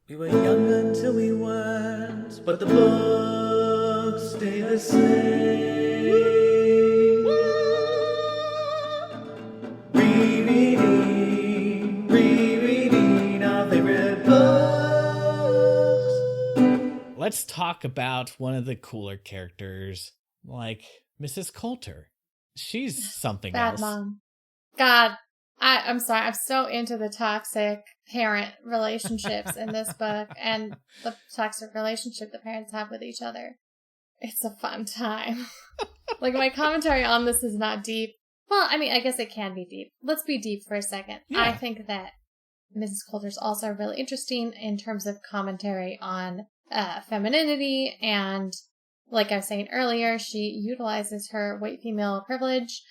We were young until we weren't, but the books stay the same. Rereading our favorite books. Let's talk about one of the cooler characters, like Mrs. Coulter. She's something Bad else. mom. God, I'm sorry. I'm so into the toxic parent relationships in this book and the toxic relationship the parents have with each other. It's a fun time. Like, my commentary on this is not deep. Well, I mean, I guess it can be deep. Let's be deep for a second. Yeah. I think that Mrs. Coulter's also really interesting in terms of commentary on femininity, and like I was saying earlier, she utilizes her white female privilege.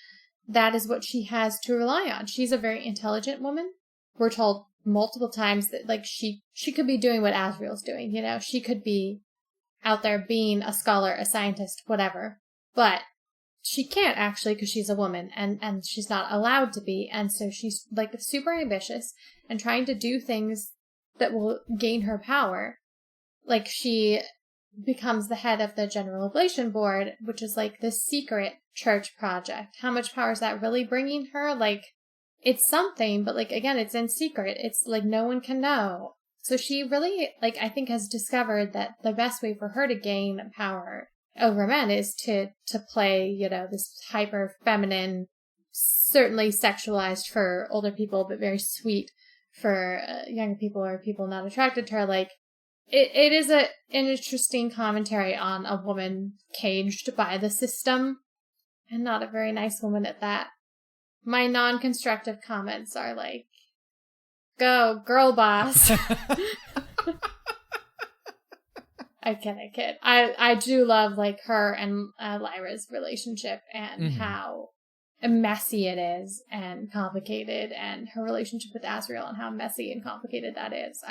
That is what she has to rely on. She's a very intelligent woman. We're told multiple times that, like, she could be doing what Asriel's doing, you know? She could be out there being a scholar, a scientist, whatever. But she can't actually, because she's a woman, and she's not allowed to be. And so she's, like, super ambitious and trying to do things that will gain her power. Like, she becomes the head of the General Oblation Board, which is like this secret church project. How much power is that really bringing her? Like, it's something, but, like, again, it's in secret. It's like no one can know. So she really, like, I think has discovered that the best way for her to gain power over men is to play, you know, this hyper feminine, certainly sexualized for older people, but very sweet for younger people or people not attracted to her. Like, It is an interesting commentary on a woman caged by the system, and not a very nice woman at that. My non-constructive comments are like, go, girl boss. I kid. I do love, like, her and Lyra's relationship and how messy it is and complicated, and her relationship with Asriel and how messy and complicated that is.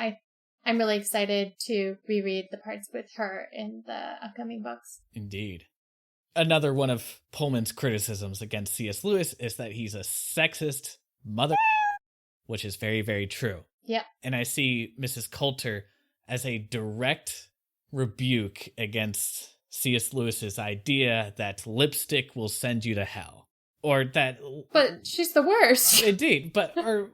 I'm really excited to reread the parts with her in the upcoming books. Indeed. Another one of Pullman's criticisms against C.S. Lewis is that he's a sexist mother, which is very, very true. Yep. And I see Mrs. Coulter as a direct rebuke against C.S. Lewis's idea that lipstick will send you to hell. Or that... But she's the worst. Indeed, or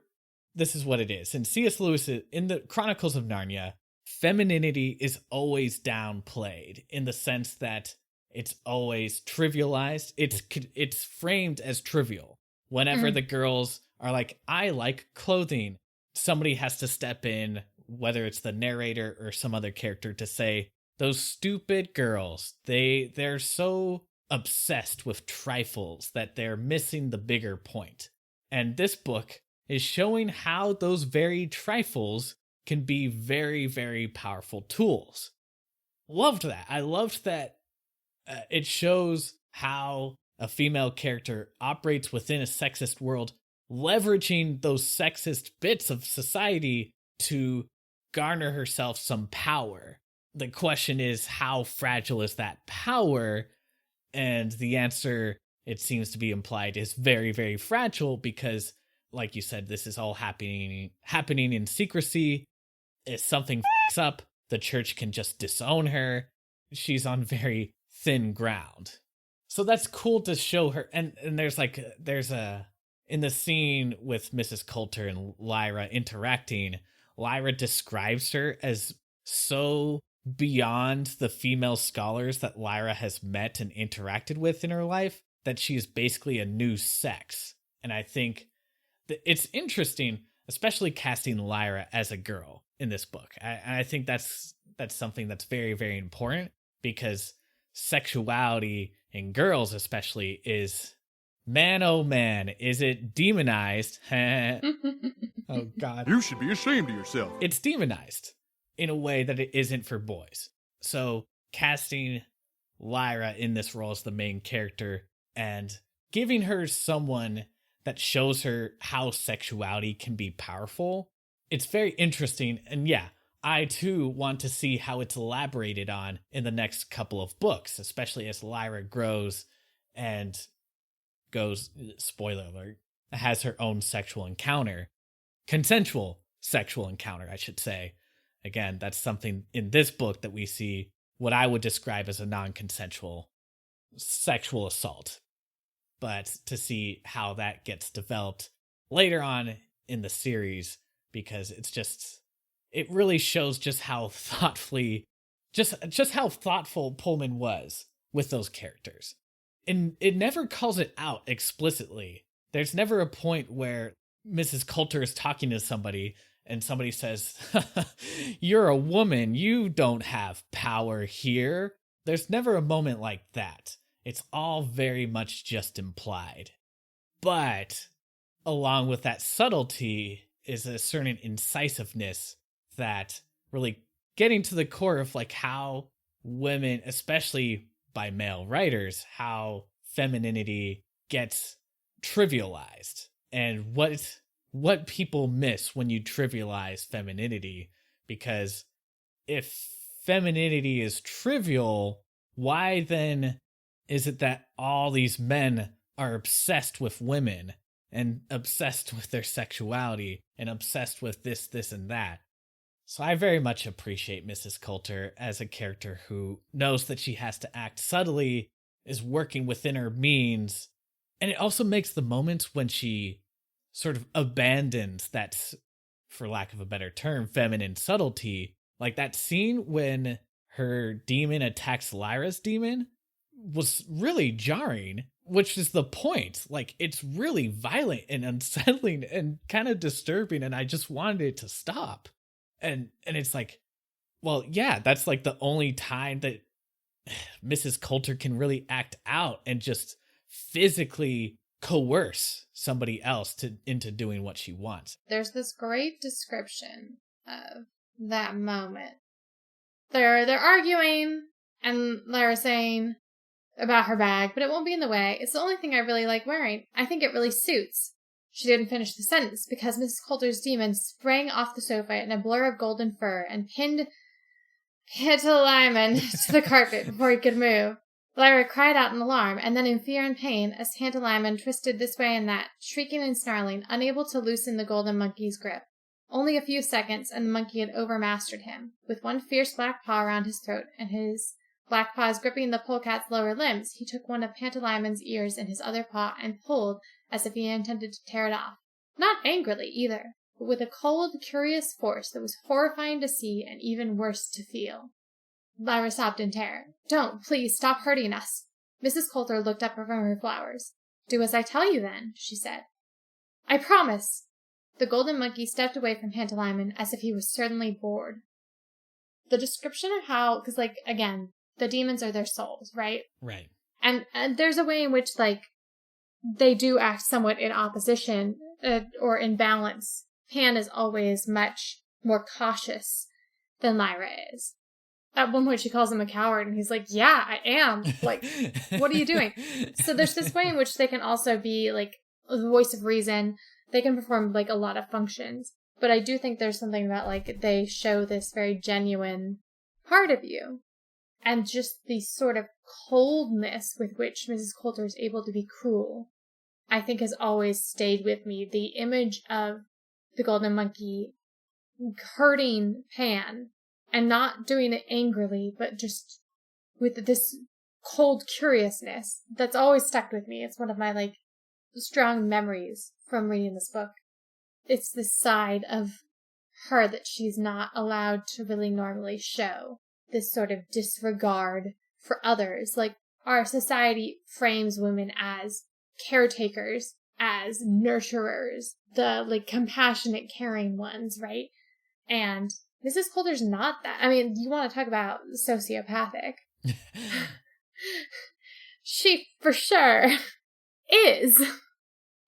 this is what it is. In C.S. Lewis, in the Chronicles of Narnia, femininity is always downplayed in the sense that it's always trivialized. It's framed as trivial. Whenever the girls are like, I like clothing, somebody has to step in, whether it's the narrator or some other character, to say, those stupid girls, they're so obsessed with trifles that they're missing the bigger point. And this book is showing how those very trifles can be very, very powerful tools. Loved that. I loved that it shows how a female character operates within a sexist world, leveraging those sexist bits of society to garner herself some power. The question is, how fragile is that power? And the answer, it seems to be implied, is very, very fragile because, like you said, this is all happening in secrecy. If something f***s up, the church can just disown her. She's on very thin ground. So that's cool to show her. And there's in the scene with Mrs. Coulter and Lyra interacting, Lyra describes her as so beyond the female scholars that Lyra has met and interacted with in her life that she is basically a new sex. And I think it's interesting, especially casting Lyra as a girl in this book. I think that's something that's very, very important, because sexuality in girls especially is, man, oh man, is it demonized? Oh God. You should be ashamed of yourself. It's demonized in a way that it isn't for boys. So casting Lyra in this role as the main character and giving her someone that shows her how sexuality can be powerful, it's very interesting. And yeah, I too want to see how it's elaborated on in the next couple of books, especially as Lyra grows and goes, spoiler alert, has her own sexual encounter, consensual sexual encounter, I should say, again, that's something in this book that we see what I would describe as a non-consensual sexual assault. But to see how that gets developed later on in the series, because it really shows just how just how thoughtful Pullman was with those characters. And it never calls it out explicitly. There's never a point where Mrs. Coulter is talking to somebody and somebody says, "You're a woman, you don't have power here." There's never a moment like that. It's all very much just implied. But along with that subtlety is a certain incisiveness that really getting to the core of like how women, especially by male writers, how femininity gets trivialized and what people miss when you trivialize femininity. Because if femininity is trivial, why then is it that all these men are obsessed with women and obsessed with their sexuality and obsessed with this and that? So I very much appreciate Mrs. Coulter as a character who knows that she has to act subtly, is working within her means, and it also makes the moments when she sort of abandons that, for lack of a better term, feminine subtlety. Like that scene when her demon attacks Lyra's demon was really jarring, which is the point. Like, it's really violent and unsettling and kind of disturbing, and I just wanted it to stop. And it's like, well, yeah, that's like the only time that Mrs. Coulter can really act out and just physically coerce somebody else into doing what she wants. There's this great description of that moment. They're arguing, and Lyra's saying about her bag, but it won't be in the way. It's the only thing I really like wearing. I think it really suits. She didn't finish the sentence because Mrs. Coulter's demon sprang off the sofa in a blur of golden fur and pinned Lyman to the carpet before he could move. Lyra cried out in alarm, and then in fear and pain, as Lyman twisted this way and that, shrieking and snarling, unable to loosen the golden monkey's grip. Only a few seconds, and the monkey had overmastered him. With one fierce black paw around his throat and his black paws gripping the polecat's lower limbs, he took one of Pantalaimmon's ears in his other paw and pulled as if he intended to tear it off. Not angrily, either, but with a cold, curious force that was horrifying to see and even worse to feel. Lyra sobbed in terror. "Don't, please, stop hurting us." Mrs. Coulter looked up from her flowers. "Do as I tell you, then," she said. "I promise." The golden monkey stepped away from Pantalaimon as if he was certainly bored. The description of how, because, like, again, the demons are their souls, right? Right. And there's a way in which, like, they do act somewhat in opposition or in balance. Pan is always much more cautious than Lyra is. At one point, she calls him a coward, and he's like, "Yeah, I am. Like, what are you doing?" So there's this way in which they can also be, like, the voice of reason. They can perform, like, a lot of functions. But I do think there's something about, like, they show this very genuine part of you. And just the sort of coldness with which Mrs. Coulter is able to be cruel, I think has always stayed with me. The image of the golden monkey hurting Pan, and not doing it angrily, but just with this cold curiousness, that's always stuck with me. It's one of my, like, strong memories from reading this book. It's this side of her that she's not allowed to really normally show. This sort of disregard for others. Like, our society frames women as caretakers, as nurturers, the, like, compassionate, caring ones, right? And Mrs. Coulter's not that. I mean, you want to talk about sociopathic. She, for sure, is.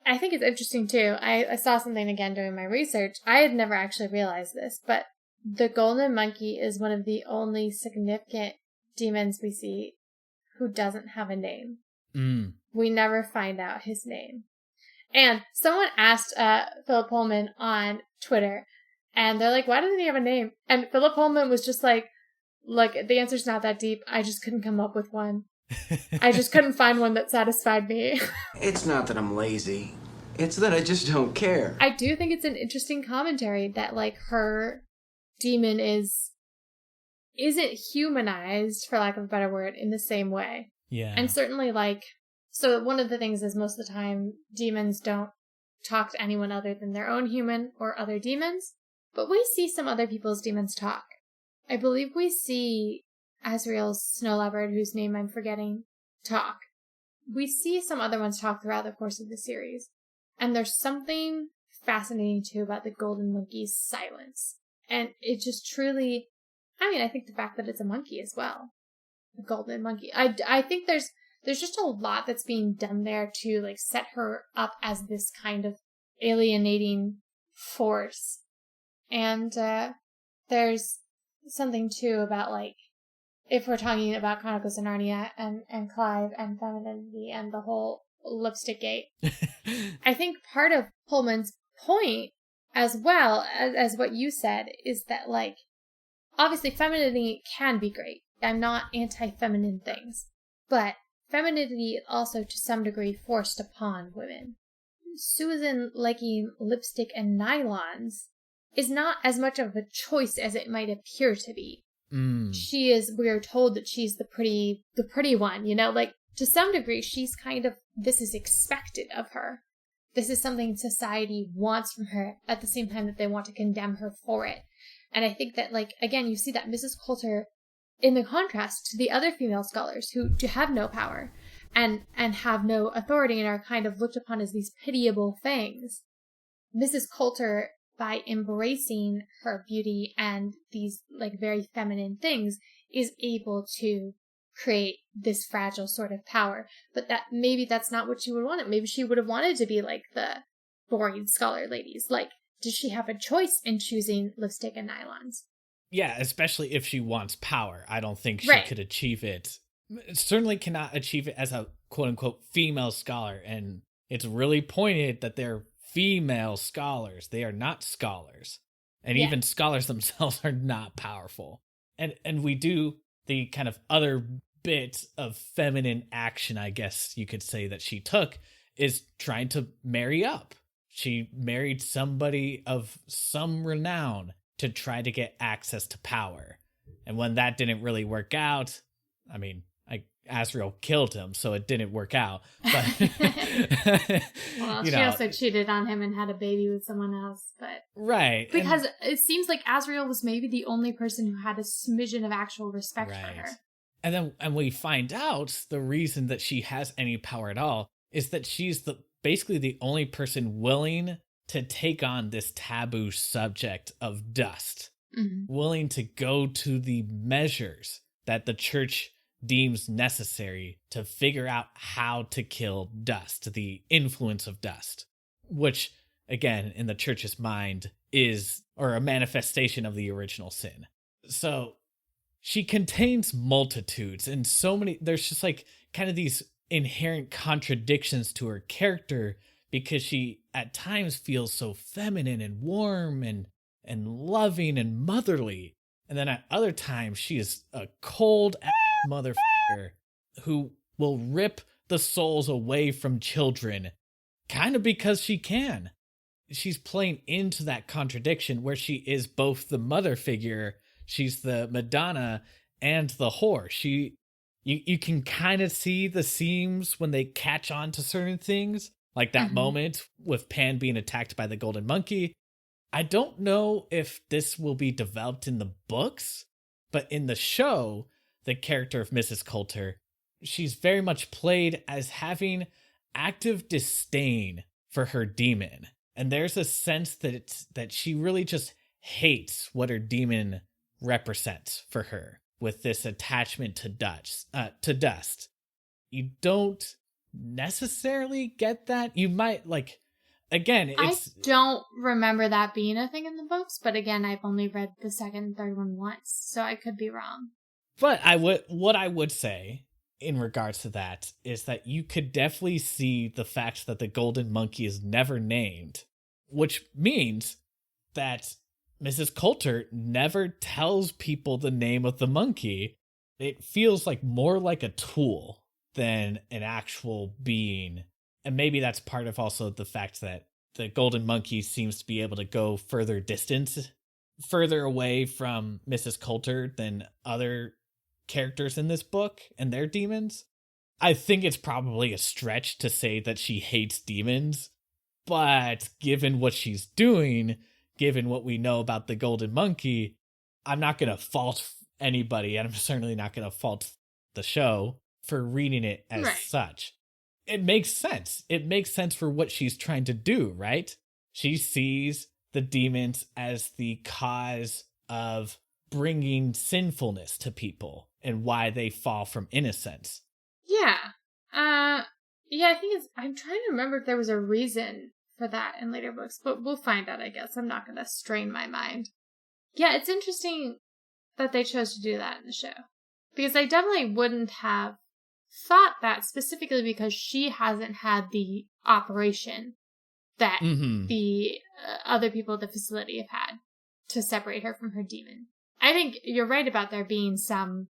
I think it's interesting, too. I saw something again during my research. I had never actually realized this, but the golden monkey is one of the only significant demons we see who doesn't have a name. We never find out his name. And someone asked Philip Pullman on Twitter, and they're like, "Why doesn't he have a name?" And Philip Pullman was just like, "Look, the answer's not that deep. I just couldn't come up with one. I just couldn't find one that satisfied me." It's not that I'm lazy. It's that I just don't care. I do think it's an interesting commentary that, like, her demon isn't humanized, for lack of a better word, in the same way. Yeah. And certainly, so one of the things is most of the time demons don't talk to anyone other than their own human or other demons, but we see some other people's demons talk. I believe we see Azrael's snow leopard, whose name I'm forgetting, talk. We see some other ones talk throughout the course of the series. And there's something fascinating, too, about the golden monkey's silence. And it just truly, I think the fact that it's a monkey as well. The golden monkey. I think there's just a lot that's being done there to, set her up as this kind of alienating force. And there's something, too, about, if we're talking about Chronicles of Narnia and Clive and femininity and the whole lipstick gate, I think part of Pullman's point, as well as what you said, is that, obviously femininity can be great. I'm not anti-feminine things. But femininity is also, to some degree, forced upon women. Susan liking lipstick and nylons is not as much of a choice as it might appear to be. We're told that she's the pretty one, to some degree, she's kind of, this is expected of her. This is something society wants from her at the same time that they want to condemn her for it. And I think that, again, you see that Mrs. Coulter in the contrast to the other female scholars who have no power and have no authority and are kind of looked upon as these pitiable things. Mrs. Coulter, by embracing her beauty and these very feminine things, is able to create this fragile sort of power. But that maybe that's not what she would want. Maybe she would have wanted to be like the boring scholar ladies. Does she have a choice in choosing lipstick and nylons? Yeah, especially if she wants power. I don't think she could achieve it. Certainly cannot achieve it as a quote-unquote female scholar. And it's really pointed that they're female scholars. They are not scholars. And even scholars themselves are not powerful. And we do the kind of other bit of feminine action, I guess you could say, that she took is trying to marry up. She married somebody of some renown to try to get access to power. And when that didn't really work out, Azrael killed him, so it didn't work out. But well, she also cheated on him and had a baby with someone else. But because it seems like Azrael was maybe the only person who had a smidgen of actual respect for her. And then we find out the reason that she has any power at all is that she's basically the only person willing to take on this taboo subject of dust, willing to go to the measures that the church deems necessary to figure out how to kill dust, the influence of dust, which, again, in the church's mind is, or a manifestation of the original sin. So she contains multitudes, and so many, there's just kind of these inherent contradictions to her character, because she at times feels so feminine and warm and loving and motherly. And then at other times she is a cold motherfucker who will rip the souls away from children, kind of because she can. She's playing into that contradiction where she is both the mother figure, she's the Madonna, and the whore. You can kind of see the seams when they catch on to certain things, like that moment with Pan being attacked by the golden monkey. I don't know if this will be developed in the books, but in the show, the character of Mrs. Coulter, she's very much played as having active disdain for her demon. And there's a sense that she really just hates what her demon represents for her with this attachment to dust. You don't necessarily get that. You might again, I don't remember that being a thing in the books, but again, I've only read the second and third one once, so I could be wrong. But what I would say in regards to that is that you could definitely see the fact that the golden monkey is never named, which means that Mrs. Coulter never tells people the name of the monkey. It feels more like a tool than an actual being. And maybe that's part of also the fact that the golden monkey seems to be able to go further distance further away from Mrs. Coulter than other characters in this book and their demons. I think it's probably a stretch to say that she hates demons, but given what she's doing, given what we know about the Golden Monkey, I'm not going to fault anybody, and I'm certainly not going to fault the show for reading it as such. It makes sense. It makes sense for what she's trying to do, right? She sees the demons as the cause of bringing sinfulness to people and why they fall from innocence. Yeah. I think I'm trying to remember if there was a reason for that in later books, but we'll find out, I guess. I'm not going to strain my mind. Yeah, it's interesting that they chose to do that in the show, because I definitely wouldn't have thought that, specifically because she hasn't had the operation that the other people at the facility have had to separate her from her demon. I think you're right about there being some,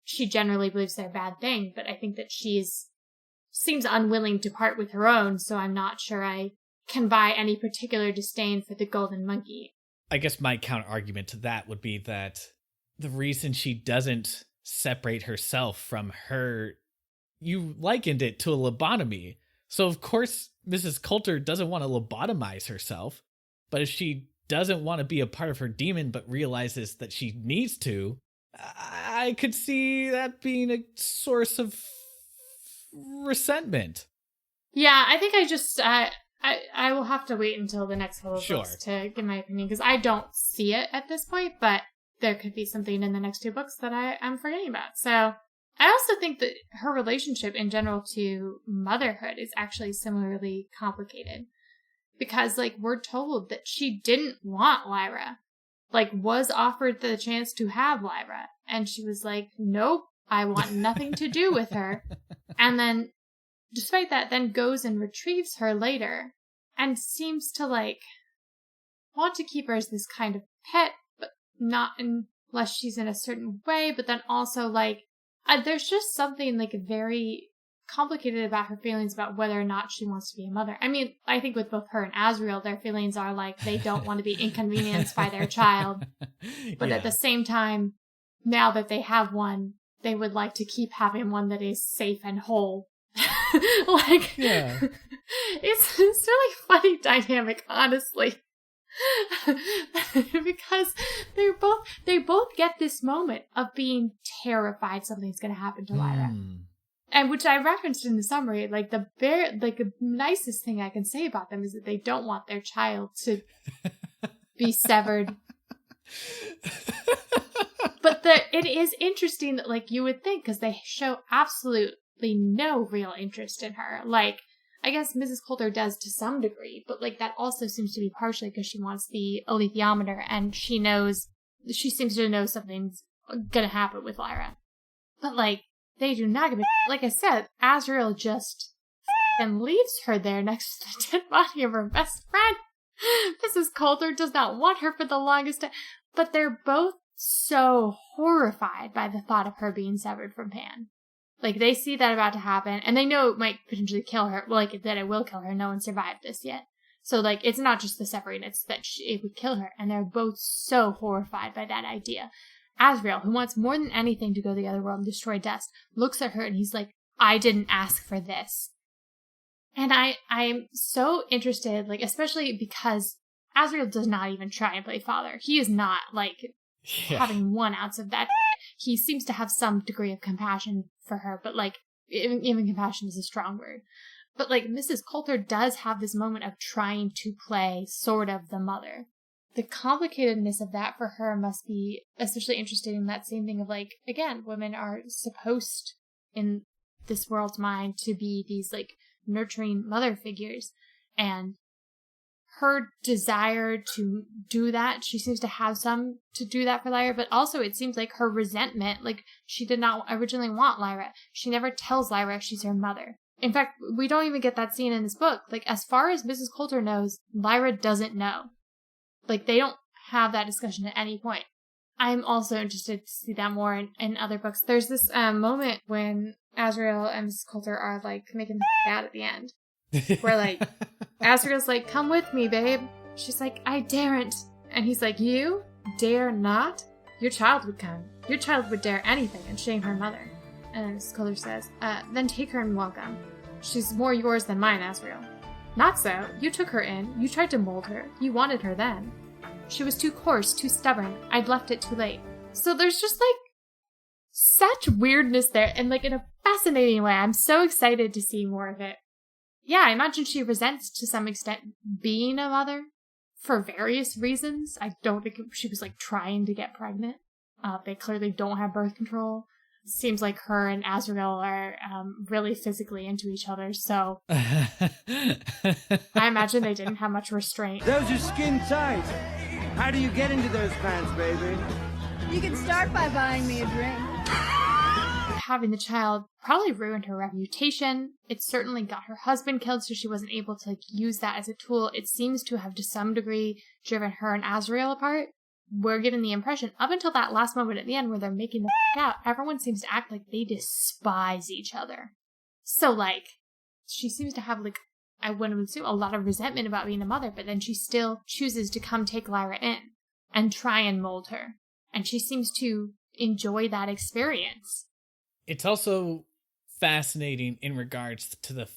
she generally believes they're a bad thing, but I think that seems unwilling to part with her own, so I'm not sure I can buy any particular disdain for the Golden Monkey. I guess my counter argument to that would be that the reason she doesn't separate herself from her, you likened it to a lobotomy. So of course Mrs. Coulter doesn't want to lobotomize herself, but if she doesn't want to be a part of her demon but realizes that she needs to, I could see that being a source of resentment. Yeah, I think I will have to wait until the next couple of books to give my opinion, because I don't see it at this point, but there could be something in the next 2 books that I'm forgetting about. So I also think that her relationship in general to motherhood is actually similarly complicated, because we're told that she didn't want Lyra, was offered the chance to have Lyra, and she was like, nope, I want nothing to do with her. And then, despite that, then goes and retrieves her later and seems to, want to keep her as this kind of pet, but not unless she's in a certain way. But then also, there's just something, very complicated about her feelings about whether or not she wants to be a mother. I mean, I think with both her and Asriel, their feelings are, they don't want to be inconvenienced by their child. But at the same time, now that they have one, they would like to keep having one that is safe and whole. It's really funny dynamic, honestly. Because they both get this moment of being terrified something's going to happen to Lyra. And which I referenced in the summary, the nicest thing I can say about them is that they don't want their child to be severed. But it is interesting that, you would think, because they show absolutely no real interest in her. I guess Mrs. Coulter does to some degree, but, that also seems to be partially because she wants the alethiometer, and she seems to know something's gonna happen with Lyra. But, they do not give a... Like I said, Asriel just and leaves her there next to the dead body of her best friend. Mrs. Coulter does not want her for the longest time, but they're both so horrified by the thought of her being severed from Pan. They see that about to happen, and they know it might potentially kill her. That it will kill her. No one survived this yet. So, it's not just the severing, it's that it would kill her. And they're both so horrified by that idea. Asriel, who wants more than anything to go to the other world and destroy dust, looks at her and he's like, I didn't ask for this. And I'm so interested, especially because Asriel does not even try and play father. He is not, having 1 ounce of that. He seems to have some degree of compassion for her, but, even compassion is a strong word. But, Mrs. Coulter does have this moment of trying to play sort of the mother. The complicatedness of that for her must be especially interesting in that same thing of, again, women are supposed, in this world's mind, to be these, nurturing mother figures. And her desire to do that, she seems to have some to do that for Lyra, but also it seems like her resentment, she did not originally want Lyra. She never tells Lyra she's her mother. In fact, we don't even get that scene in this book. As far as Mrs. Coulter knows, Lyra doesn't know. They don't have that discussion at any point. I'm also interested to see that more in other books. There's this moment when Asriel and Mrs. Coulter are, making the out at the end. Where, Asriel's like, come with me, babe. She's like, I daren't. And he's like, you? Dare not? Your child would come. Your child would dare anything and shame her mother. And Mrs. Coulter says, then take her and welcome. She's more yours than mine, Asriel. Not so. You took her in. You tried to mold her. You wanted her then. She was too coarse, too stubborn. I'd left it too late. So there's just, like, such weirdness there, and, like, in a fascinating way. I'm so excited to see more of it. Yeah, I imagine she resents, to some extent, being a mother for various reasons. I don't think she was, like, trying to get pregnant. They clearly don't have birth control. Seems like her and Azrael are really physically into each other, so I imagine they didn't have much restraint. Those are skin tight. How do you get into those pants, baby? You can start by buying me a drink. Having the child probably ruined her reputation. It certainly got her husband killed, so she wasn't able to, like, use that as a tool. It seems to have, to some degree, driven her and Azrael apart. We're given the impression, up until that last moment at the end where they're making the out, everyone seems to act like they despise each other. So, like, she seems to have, like, I would assume a lot of resentment about being a mother, but then she still chooses to come take Lyra in and try and mold her. And she seems to enjoy that experience. It's also fascinating in regards to the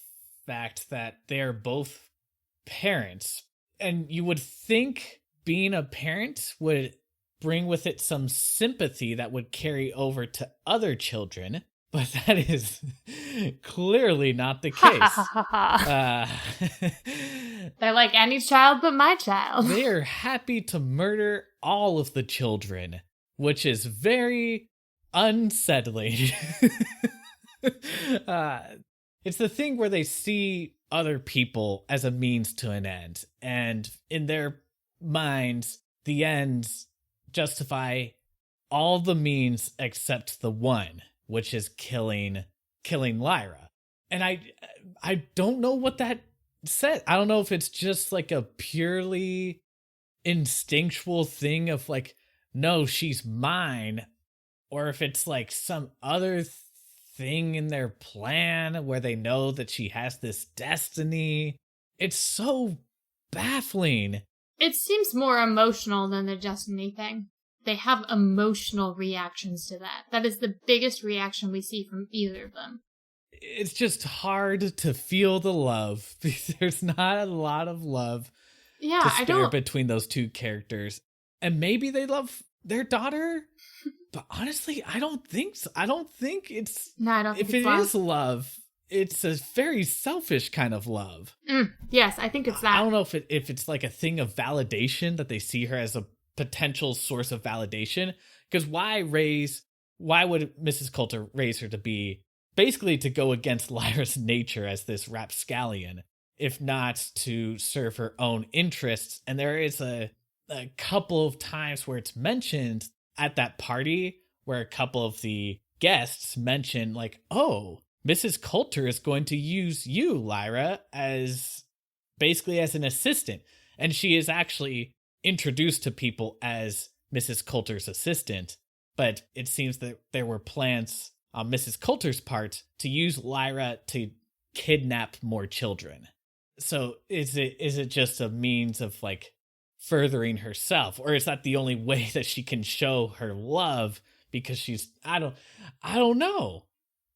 fact that they're both parents. And you would think being a parent would bring with it some sympathy that would carry over to other children, but that is clearly not the case. They're like, any child but my child. They are happy to murder all of the children, which is very unsettling. It's the thing where they see other people as a means to an end, and in their minds, the ends justify all the means except the one, which is killing Lyra. And I don't know what that said. I don't know if it's just like a purely instinctual thing of like, no, she's mine, or if it's like some other thing in their plan where they know that she has this destiny. It's so baffling. It seems more emotional than the destiny thing. They have emotional reactions to that. That is the biggest reaction we see from either of them. It's just hard to feel the love because there's not a lot of love to spare between those two characters. And maybe they love their daughter, but honestly, I don't think so. I don't think it's... No, I don't think if it's it love. Is love, it's a very selfish kind of love. Yes, I think it's that. I don't know if it's like a thing of validation that they see her as a potential source of validation. Because why would Mrs. Coulter raise her to be basically to go against Lyra's nature as this rapscallion, if not to serve her own interests? And there is a couple of times where it's mentioned at that party where a couple of the guests mention like, oh, Mrs. Coulter is going to use you, Lyra, as basically as an assistant. And she is actually introduced to people as Mrs. Coulter's assistant. But it seems that there were plans on Mrs. Coulter's part to use Lyra to kidnap more children. So is it just a means of like furthering herself, or is that the only way that she can show her love because she's I don't know.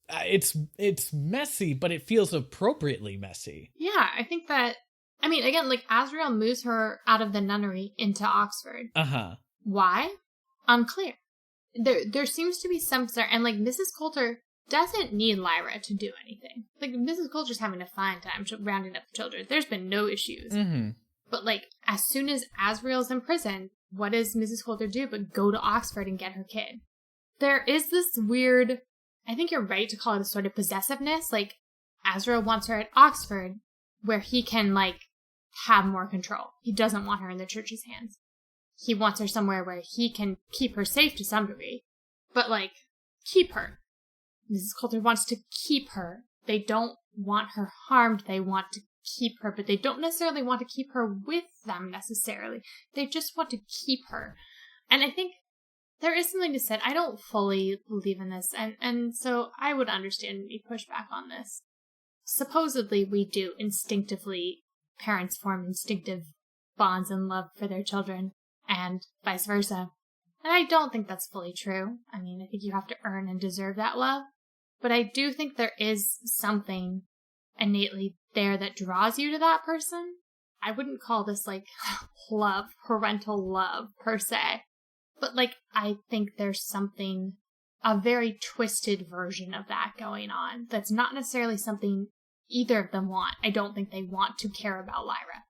It's messy, but it feels appropriately messy. Yeah, I think that, I mean, again, like, Azrael moves her out of the nunnery into Oxford. Why? Unclear. There seems to be some sort, and like, Mrs. Coulter doesn't need Lyra to do anything. Like, Mrs. Coulter's having a fine time rounding up children. There's been no issues. But like, as soon as Azrael's in prison, what does Mrs. Coulter do but go to Oxford and get her kid? There is this weird, I think you're right to call it a sort of possessiveness. Like, Azrael wants her at Oxford, where he can, like, have more control. He doesn't want her in the church's hands. He wants her somewhere where he can keep her safe to some degree. But, like, keep her. Mrs. Coulter wants to keep her. They don't want her harmed. They want to keep her, but they don't necessarily want to keep her with them necessarily. They just want to keep her. And I think there is something to say. I don't fully believe in this, and so I would understand any pushback on this. Supposedly, we do instinctively, parents form instinctive bonds and love for their children. and vice versa. And I don't think that's fully true. I mean, I think you have to earn and deserve that love. But I do think there is something innately there that draws you to that person. I wouldn't call this like love, parental love per se. But like, I think there's something, a very twisted version of that going on. That's not necessarily something either of them want. I don't think they want to care about Lyra.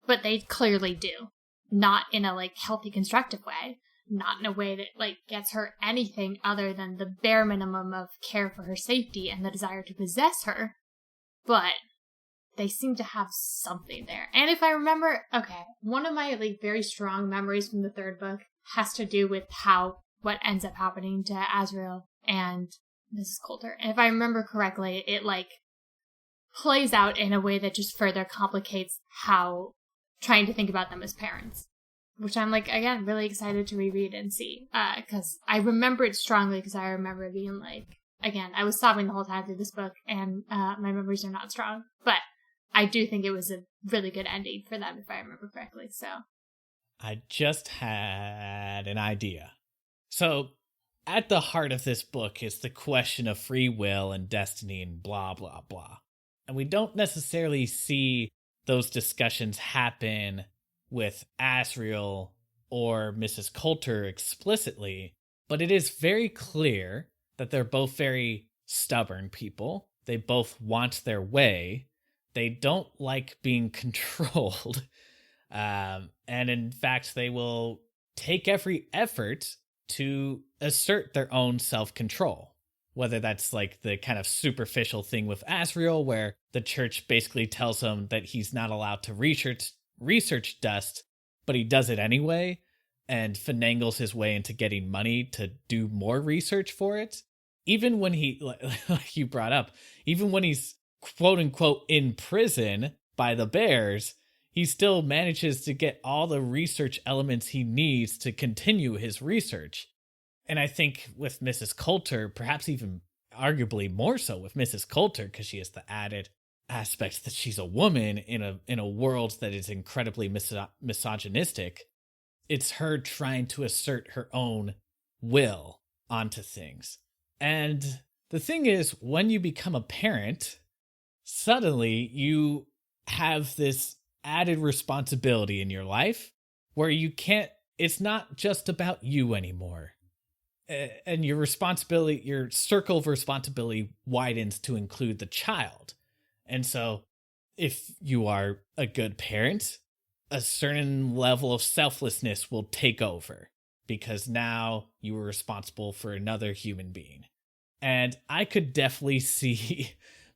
But they clearly do. Not in a like healthy, constructive way. Not in a way that like gets her anything other than the bare minimum of care for her safety and the desire to possess her. But they seem to have something there. And if I remember, okay, one of my like very strong memories from the third book has to do with what ends up happening to Azrael and Mrs. Coulter. And if I remember correctly, it like plays out in a way that just further complicates how trying to think about them as parents. Which I'm like, again, really excited to reread and see. Because I remember it strongly because I remember being like, again, I was sobbing the whole time through this book and my memories are not strong. But I do think it was a really good ending for them, if I remember correctly. So I just had an idea. So at the heart of this book is the question of free will and destiny and blah, blah, blah. And we don't necessarily see those discussions happen with Asriel or Mrs. Coulter explicitly, but it is very clear that they're both very stubborn people. They both want their way. They don't like being controlled. And in fact, they will take every effort to assert their own self-control. Whether that's like the kind of superficial thing with Asriel, where the church basically tells him that he's not allowed to research dust, but he does it anyway and finagles his way into getting money to do more research for it. Even when he, like you brought up, even when he's quote unquote in prison by the bears, he still manages to get all the research elements he needs to continue his research. And I think with Mrs. Coulter, perhaps even arguably more so with Mrs. Coulter, because she has the added aspect that she's a woman in a world that is incredibly misogynistic. It's her trying to assert her own will onto things. And the thing is, when you become a parent, suddenly you have this added responsibility in your life where you can't, it's not just about you anymore. And your responsibility, your circle of responsibility widens to include the child. And so if you are a good parent, a certain level of selflessness will take over because now you are responsible for another human being. And I could definitely see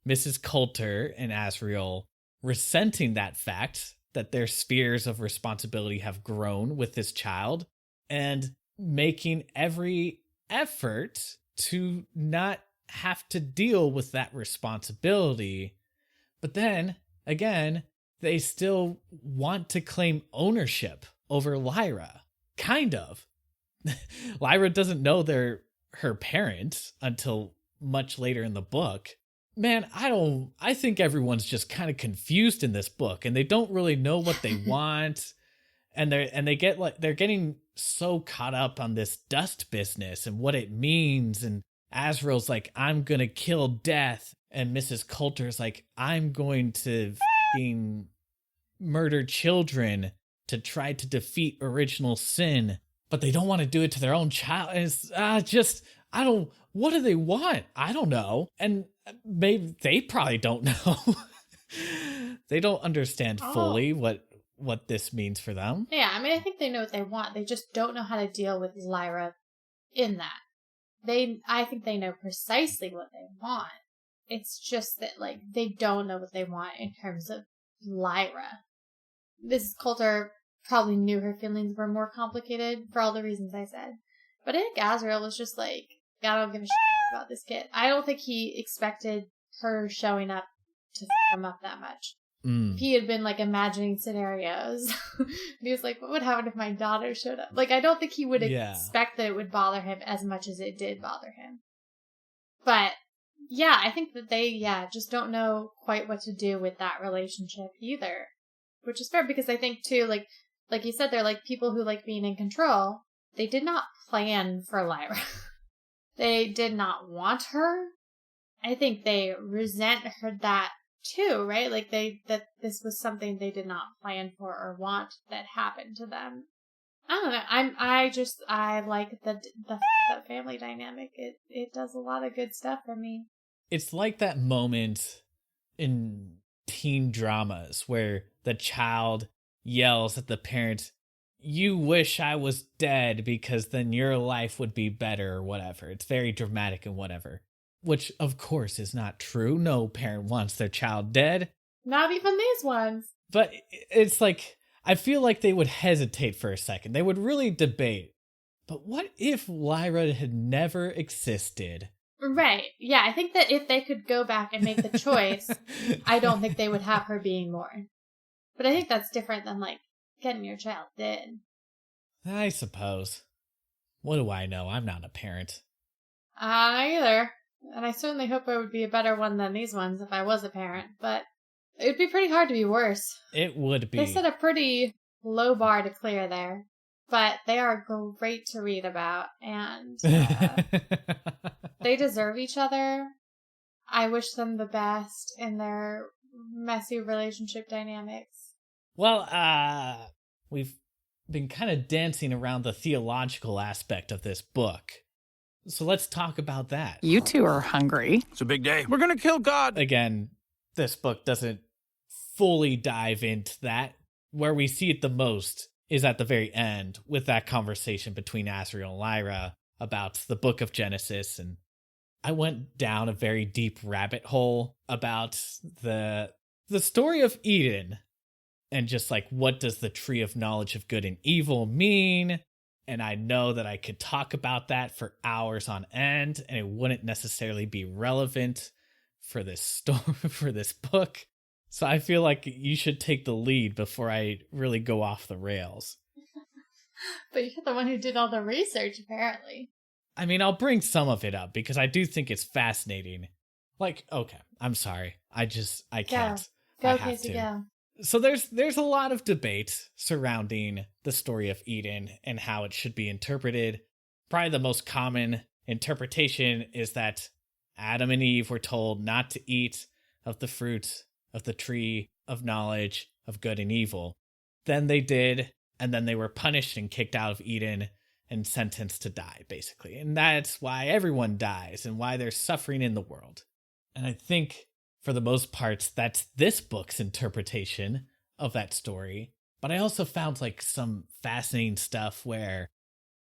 Mrs. Coulter and Asriel resenting that fact that their spheres of responsibility have grown with this child and making every effort to not have to deal with that responsibility. But then, again, they still want to claim ownership over Lyra. Kind of. Lyra doesn't know they're her parents until much later in the book. Man, I think everyone's just kind of confused in this book and they don't really know what they want. And they're getting so caught up on this dust business and what it means. And Azrael's like, I'm going to kill death. And Mrs. Coulter's like, I'm going to f***ing murder children to try to defeat original sin. But they don't want to do it to their own child. And it's what do they want? I don't know. And maybe they probably don't know. They don't understand fully what this means for them. Yeah, I mean, I think they know what they want. They just don't know how to deal with Lyra in that. I think they know precisely what they want. It's just that, like, they don't know what they want in terms of Lyra. Mrs. Coulter probably knew her feelings were more complicated for all the reasons I said. But I think Azrael was just like, I don't give a shit about this kid. I don't think he expected her showing up to f him up that much. If he had been, like, imagining scenarios, he was like, what would happen if my daughter showed up? Like, I don't think he would expect that it would bother him as much as it did bother him. But, yeah, I think that they, just don't know quite what to do with that relationship either. Which is fair, because I think, too, like, like you said, they're like people who like being in control. They did not plan for Lyra. They did not want her. I think they resent her that too, right? Like that this was something they did not plan for or want that happened to them. I don't know. I like the family dynamic. It does a lot of good stuff for me. It's like that moment in teen dramas where the child yells at the parent, "You wish I was dead because then your life would be better," or whatever. It's very dramatic and whatever. Which, of course, is not true. No parent wants their child dead. Not even these ones. But it's like, I feel like they would hesitate for a second. They would really debate. But what if Lyra had never existed? Right. Yeah, I think that if they could go back and make the choice, I don't think they would have her being born. But I think that's different than, like, getting your child dead. I suppose. What do I know? I'm not a parent. Not either. And I certainly hope I would be a better one than these ones if I was a parent. But it would be pretty hard to be worse. It would be. They set a pretty low bar to clear there. But they are great to read about. And they deserve each other. I wish them the best in their messy relationship dynamics. Well, we've been kind of dancing around the theological aspect of this book. So let's talk about that. You two are hungry. It's a big day. We're gonna kill God. Again, this book doesn't fully dive into that. Where we see it the most is at the very end with that conversation between Asriel and Lyra about the book of Genesis. And I went down a very deep rabbit hole about the story of Eden and just like, what does the tree of knowledge of good and evil mean? And I know that I could talk about that for hours on end, and it wouldn't necessarily be relevant for this story, for this book. So I feel like you should take the lead before I really go off the rails. But you're the one who did all the research, apparently. I mean, I'll bring some of it up because I do think it's fascinating. Like, okay, I'm sorry. I can't. Go, Casey, go. So there's a lot of debate surrounding the story of Eden and how it should be interpreted. Probably the most common interpretation is that Adam and Eve were told not to eat of the fruit of the tree of knowledge of good and evil. Then they did, and then they were punished and kicked out of Eden and sentenced to die, basically. And that's why everyone dies and why there's suffering in the world. And I think for the most part, that's this book's interpretation of that story. But I also found like some fascinating stuff where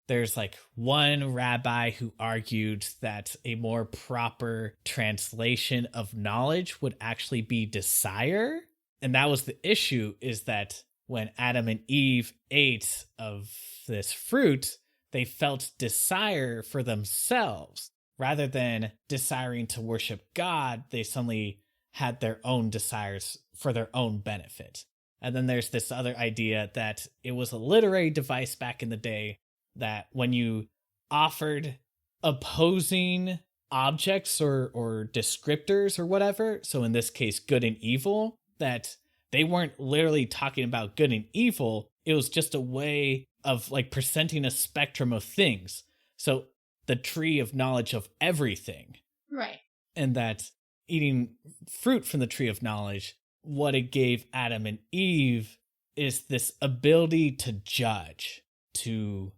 there's like one rabbi who argued that a more proper translation of knowledge would actually be desire. And that was the issue, is that when Adam and Eve ate of this fruit, they felt desire for themselves. Rather than desiring to worship God, they suddenly had their own desires for their own benefit. And then there's this other idea that it was a literary device back in the day that when you offered opposing objects or descriptors or whatever, so in this case, good and evil, that they weren't literally talking about good and evil. It was just a way of like presenting a spectrum of things. So the tree of knowledge of everything. Right. And that eating fruit from the tree of knowledge, what it gave Adam and Eve is this ability to judge, to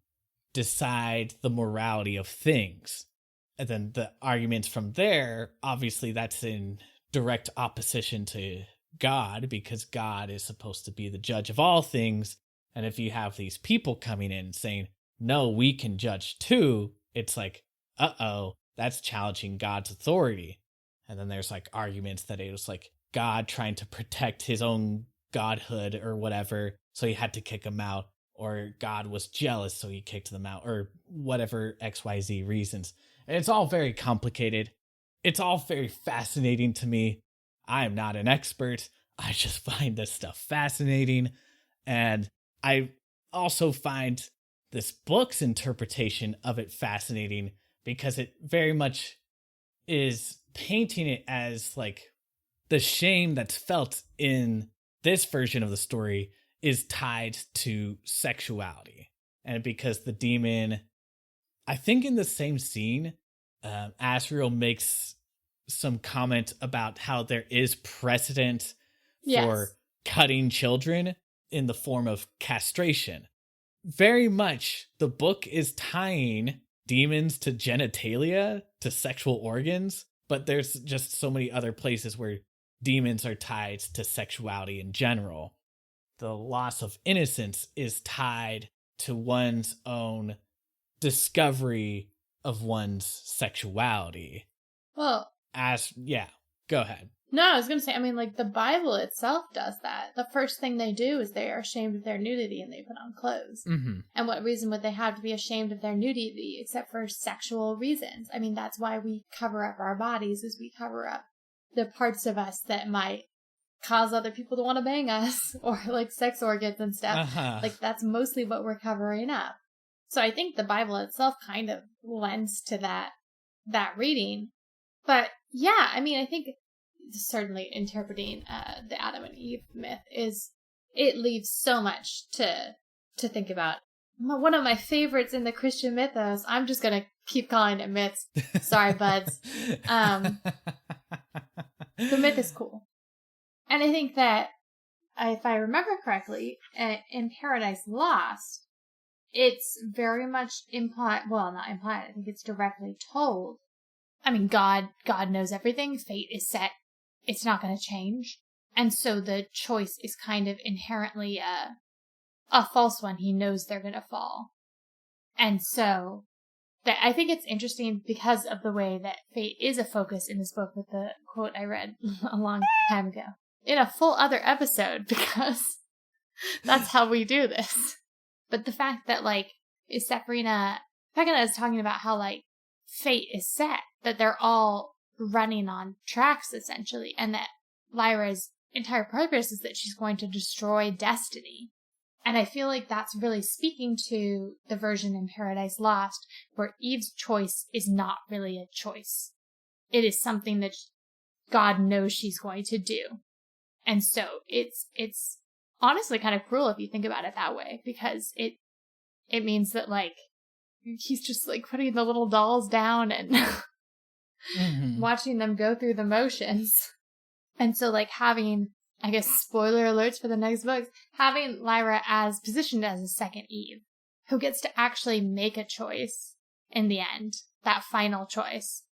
decide the morality of things. And then the arguments from there, obviously that's in direct opposition to God, because God is supposed to be the judge of all things. And if you have these people coming in saying, no, we can judge too, it's like, that's challenging God's authority. And then there's like arguments that it was like God trying to protect his own godhood or whatever, so he had to kick him out, or God was jealous, so he kicked them out, or whatever XYZ reasons. And it's all very complicated. It's all very fascinating to me. I am not an expert. I just find this stuff fascinating. And I also find this book's interpretation of it fascinating because it very much is painting it as like the shame that's felt in this version of the story is tied to sexuality. And because the demon, I think in the same scene, Asriel makes some comment about how there is precedent for cutting children in the form of castration. Very much the book is tying demons to genitalia, to sexual organs, but there's just so many other places where demons are tied to sexuality in general. The loss of innocence is tied to one's own discovery of one's sexuality. Well, go ahead. no, I was going to say, I mean, like, the Bible itself does that. The first thing they do is they are ashamed of their nudity and they put on clothes. Mm-hmm. And what reason would they have to be ashamed of their nudity except for sexual reasons? I mean, that's why we cover up our bodies, is we cover up the parts of us that might cause other people to want to bang us, or like sex organs and stuff. Like, that's mostly what we're covering up. So I think the Bible itself kind of lends to that reading. But yeah, I mean, I think certainly interpreting the Adam and Eve myth it leaves so much to think about. One of my favorites in the Christian mythos, I'm just gonna keep calling it myths. Sorry, buds. The myth is cool. And I think that, if I remember correctly, in Paradise Lost, it's very much implied, well, not implied, I think it's directly told. I mean, God knows everything. Fate is set. It's not going to change. And so the choice is kind of inherently a false one. He knows they're going to fall. And so I think it's interesting because of the way that fate is a focus in this book, with the quote I read a long time ago in a full other episode, because that's how we do this. But the fact that, like, Pekka is talking about how, like, fate is set, that they're all running on tracks, essentially, and that Lyra's entire purpose is that she's going to destroy destiny. And I feel like that's really speaking to the version in Paradise Lost where Eve's choice is not really a choice. It is something that God knows she's going to do. And so it's honestly kind of cruel if you think about it that way, because it means that, like, he's just, like, putting the little dolls down and watching them go through the motions. And so, like, having, I guess, spoiler alerts for the next books, having Lyra positioned as a second Eve, who gets to actually make a choice in the end, that final choice,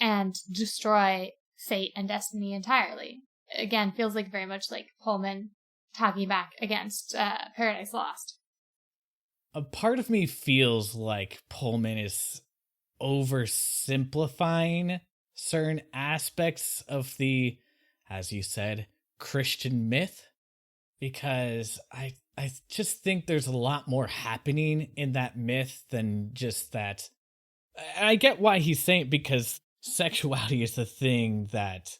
and destroy fate and destiny entirely. Again, feels like very much like Pullman talking back against Paradise Lost. A part of me feels like Pullman is oversimplifying certain aspects of the, as you said, Christian myth, because I just think there's a lot more happening in that myth than just that. I get why he's saying it, because sexuality is the thing that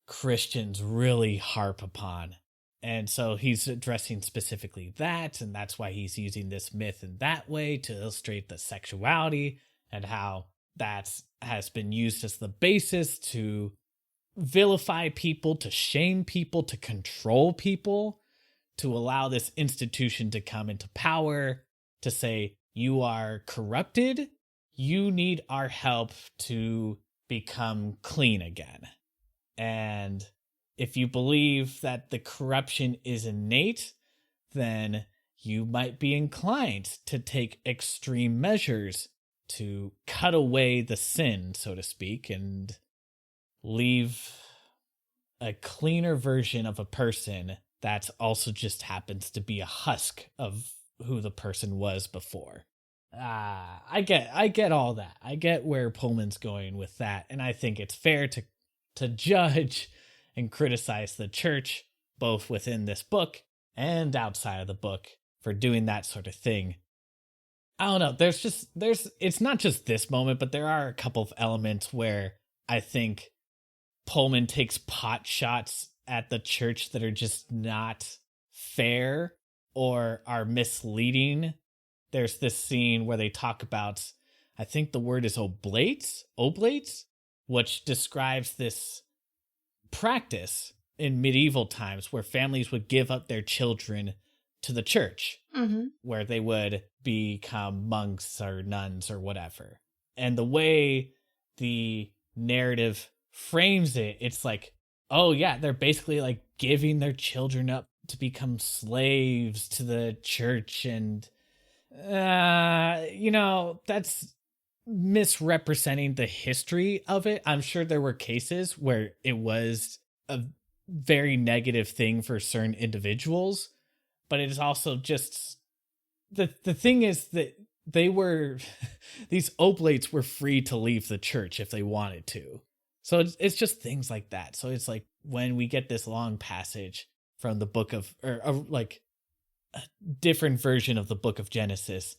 Christians really harp upon. And so he's addressing specifically that, and that's why he's using this myth in that way to illustrate the sexuality and how that has been used as the basis to vilify people, to shame people, to control people, to allow this institution to come into power, to say, you are corrupted, you need our help to become clean again. And if you believe that the corruption is innate, then you might be inclined to take extreme measures to cut away the sin, so to speak, and leave a cleaner version of a person that also just happens to be a husk of who the person was before. I get all that. I get where Pullman's going with that, and I think it's fair to judge and criticize the church, both within this book and outside of the book, for doing that sort of thing. I don't know, it's not just this moment, but there are a couple of elements where I think Pullman takes pot shots at the church that are just not fair or are misleading. There's this scene where they talk about, I think the word is oblates, which describes this practice in medieval times where families would give up their children to the church, Mm-hmm. where they would become monks or nuns or whatever. And the way the narrative frames it, it's like, oh yeah, they're basically like giving their children up to become slaves to the church. And, that's misrepresenting the history of it. I'm sure there were cases where it was a very negative thing for certain individuals, but it is also just the thing is that they were these oblates were free to leave the church if they wanted to. So it's just things like that. So it's like when we get this long passage from the book of, or like a different version of the book of Genesis,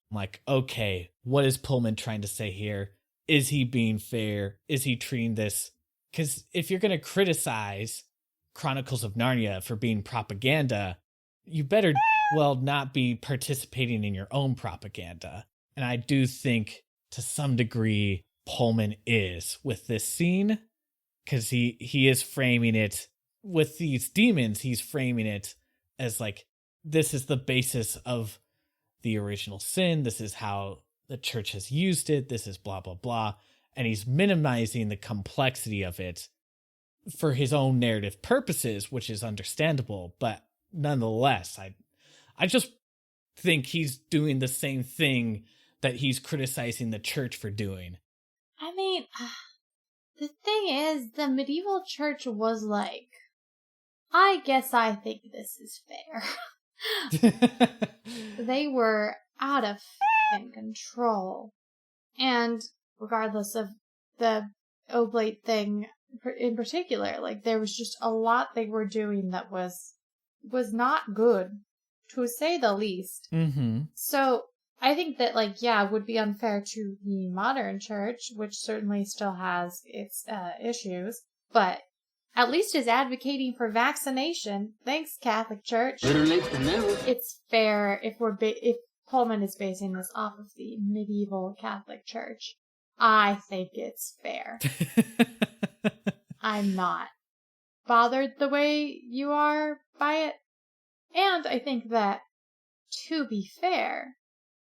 I'm like, okay, what is Pullman trying to say here? Is he being fair? Is he treating this? Because if you're going to criticize Chronicles of Narnia for being propaganda, you better not be participating in your own propaganda. And I do think to some degree Pullman is with this scene, because he is framing it with these demons. He's framing it as like, this is the basis of the original sin. This is how the church has used it. This is blah, blah, blah. And he's minimizing the complexity of it for his own narrative purposes, which is understandable. But nonetheless, I just think he's doing the same thing that he's criticizing the church for doing. I mean, the thing is, the medieval church was like, I guess I think this is fair. They were out of f***ing control. And regardless of the oblate thing in particular, like, there was just a lot they were doing that was not good, to say the least. Mm-hmm. So I think that, like, yeah, it would be unfair to the modern church, which certainly still has its issues, but at least is advocating for vaccination. Thanks, Catholic Church. Better late than never. It's fair if if Pullman is basing this off of the medieval Catholic Church. I think it's fair. I'm not bothered the way you are by it. And I think that, to be fair,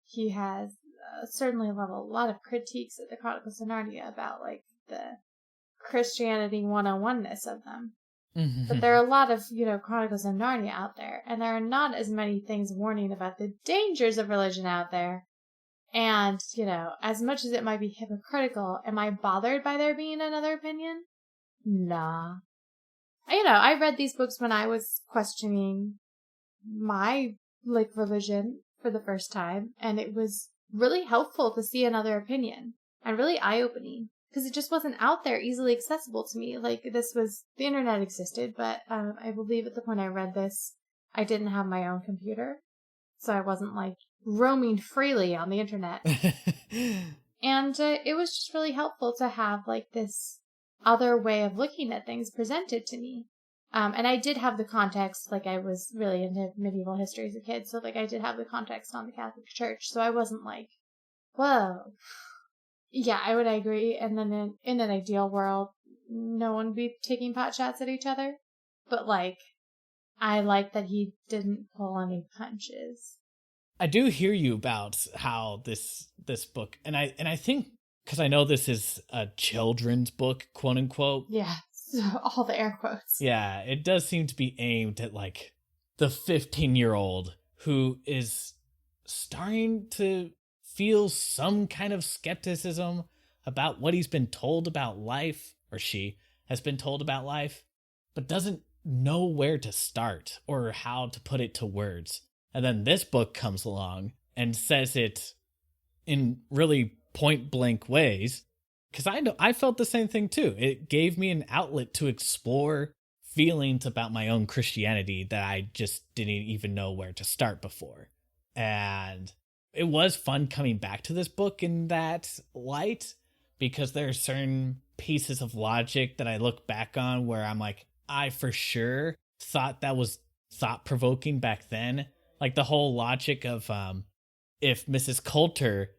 he has certainly leveled a lot of critiques at the Chronicles of Narnia about, like, the Christianity 101-ness of them. Mm-hmm. But there are a lot of, Chronicles of Narnia out there, and there are not as many things warning about the dangers of religion out there. And, as much as it might be hypocritical, am I bothered by there being another opinion? Nah. I read these books when I was questioning my, religion for the first time, and it was really helpful to see another opinion, and really eye-opening. Because it just wasn't out there easily accessible to me. Like, the internet existed, but I believe at the point I read this, I didn't have my own computer. So I wasn't, roaming freely on the internet. And it was just really helpful to have, this other way of looking at things presented to me. And I did have the context, I was really into medieval history as a kid, so, I did have the context on the Catholic Church, so I wasn't whoa. Yeah, I would agree. And then in an ideal world, no one would be taking pot shots at each other. But, I like that he didn't pull any punches. I do hear you about how this book, and I think, because I know this is a children's book, quote unquote. Yeah, so all the air quotes. Yeah, it does seem to be aimed at, the 15-year-old who is starting to feel some kind of skepticism about what he's been told about life, or she has been told about life, but doesn't know where to start or how to put it to words. And then this book comes along and says it in really point blank ways, because I felt the same thing too. It gave me an outlet to explore feelings about my own Christianity that I just didn't even know where to start before. And it was fun coming back to this book in that light, because there are certain pieces of logic that I look back on where I'm like, I for sure thought that was thought-provoking back then. Like the whole logic of if Mrs. Coulter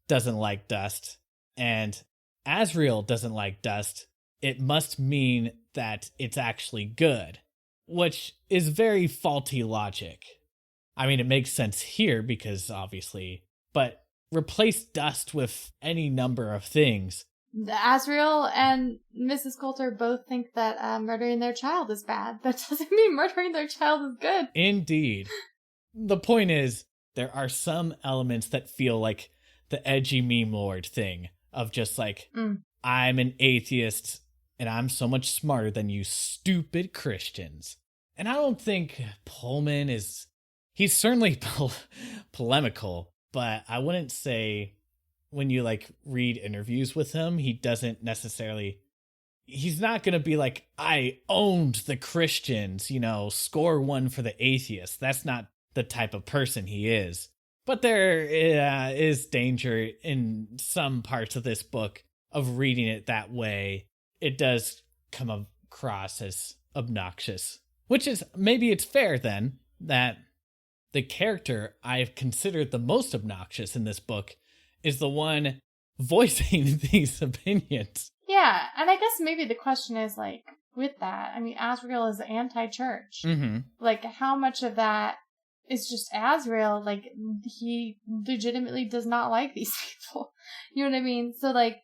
doesn't like dust and Asriel doesn't like dust, it must mean that it's actually good, which is very faulty logic. I mean, it makes sense here because obviously, but replace dust with any number of things. Asriel and Mrs. Coulter both think that murdering their child is bad. That doesn't mean murdering their child is good. Indeed. The point is, there are some elements that feel like the edgy meme lord thing of just like, I'm an atheist and I'm so much smarter than you stupid Christians. And I don't think Pullman is... He's certainly polemical, but I wouldn't say when you like read interviews with him, he doesn't necessarily... He's not going to be like, I owned the Christians, you know, score one for the atheists. That's not the type of person he is. But there is danger in some parts of this book of reading it that way. It does come across as obnoxious, which is, maybe it's fair then that the character I've considered the most obnoxious in this book is the one voicing these opinions. Yeah, and I guess maybe the question is, like, with that, I mean, Asriel is anti-church. Mm-hmm. Like, how much of that is just Asriel? Like, he legitimately does not like these people. You know what I mean? So, like,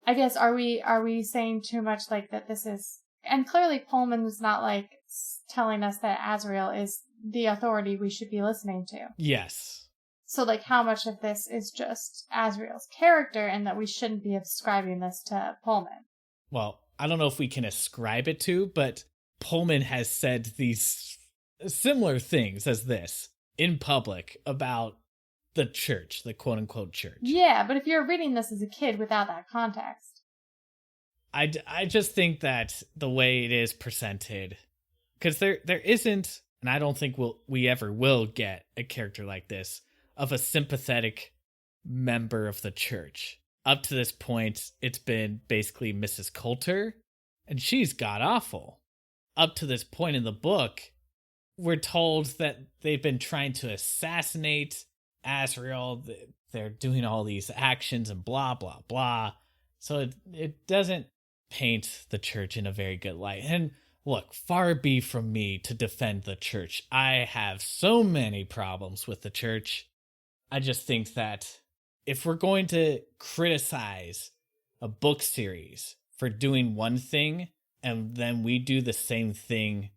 I guess, are we saying too much, like, that this is... And clearly Pullman's not, like, telling us that Asriel is the authority we should be listening to. Yes. So, like, how much of this is just Asriel's character and that we shouldn't be ascribing this to Pullman? Well, I don't know if we can ascribe it to, but Pullman has said these similar things as this in public about the church, the quote-unquote church. Yeah, but if you're reading this as a kid without that context... I just think that the way it is presented, because there isn't, and I don't think we ever will get a character like this, of a sympathetic member of the church. Up to this point, it's been basically Mrs. Coulter, and she's god-awful. Up to this point in the book, we're told that they've been trying to assassinate Asriel. They're doing all these actions and blah, blah, blah. So it doesn't paint the church in a very good light. And look, far be from me to defend the church. I have so many problems with the church. I just think that if we're going to criticize a book series for doing one thing, and then we do the same thing,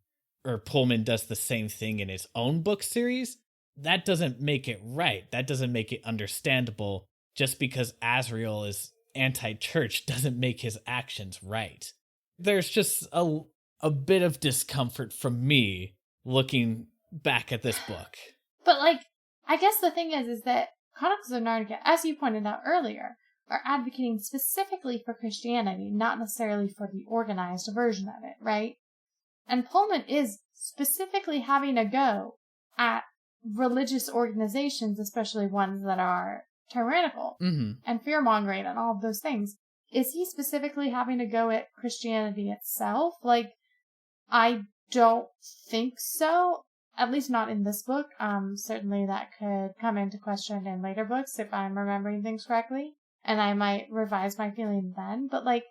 or Pullman does the same thing in his own book series, that doesn't make it right. That doesn't make it understandable. Just because Asriel is anti-church doesn't make his actions right. There's just a bit of discomfort from me looking back at this book. But, like, I guess the thing is that Chronicles of Narnia, as you pointed out earlier, are advocating specifically for Christianity, not necessarily for the organized version of it, right? And Pullman is specifically having a go at religious organizations, especially ones that are tyrannical and fear-mongering and all of those things. Is he specifically having a go at Christianity itself? Like, I don't think so. At least not in this book. Certainly that could come into question in later books if I'm remembering things correctly. And I might revise my feeling then. But, like,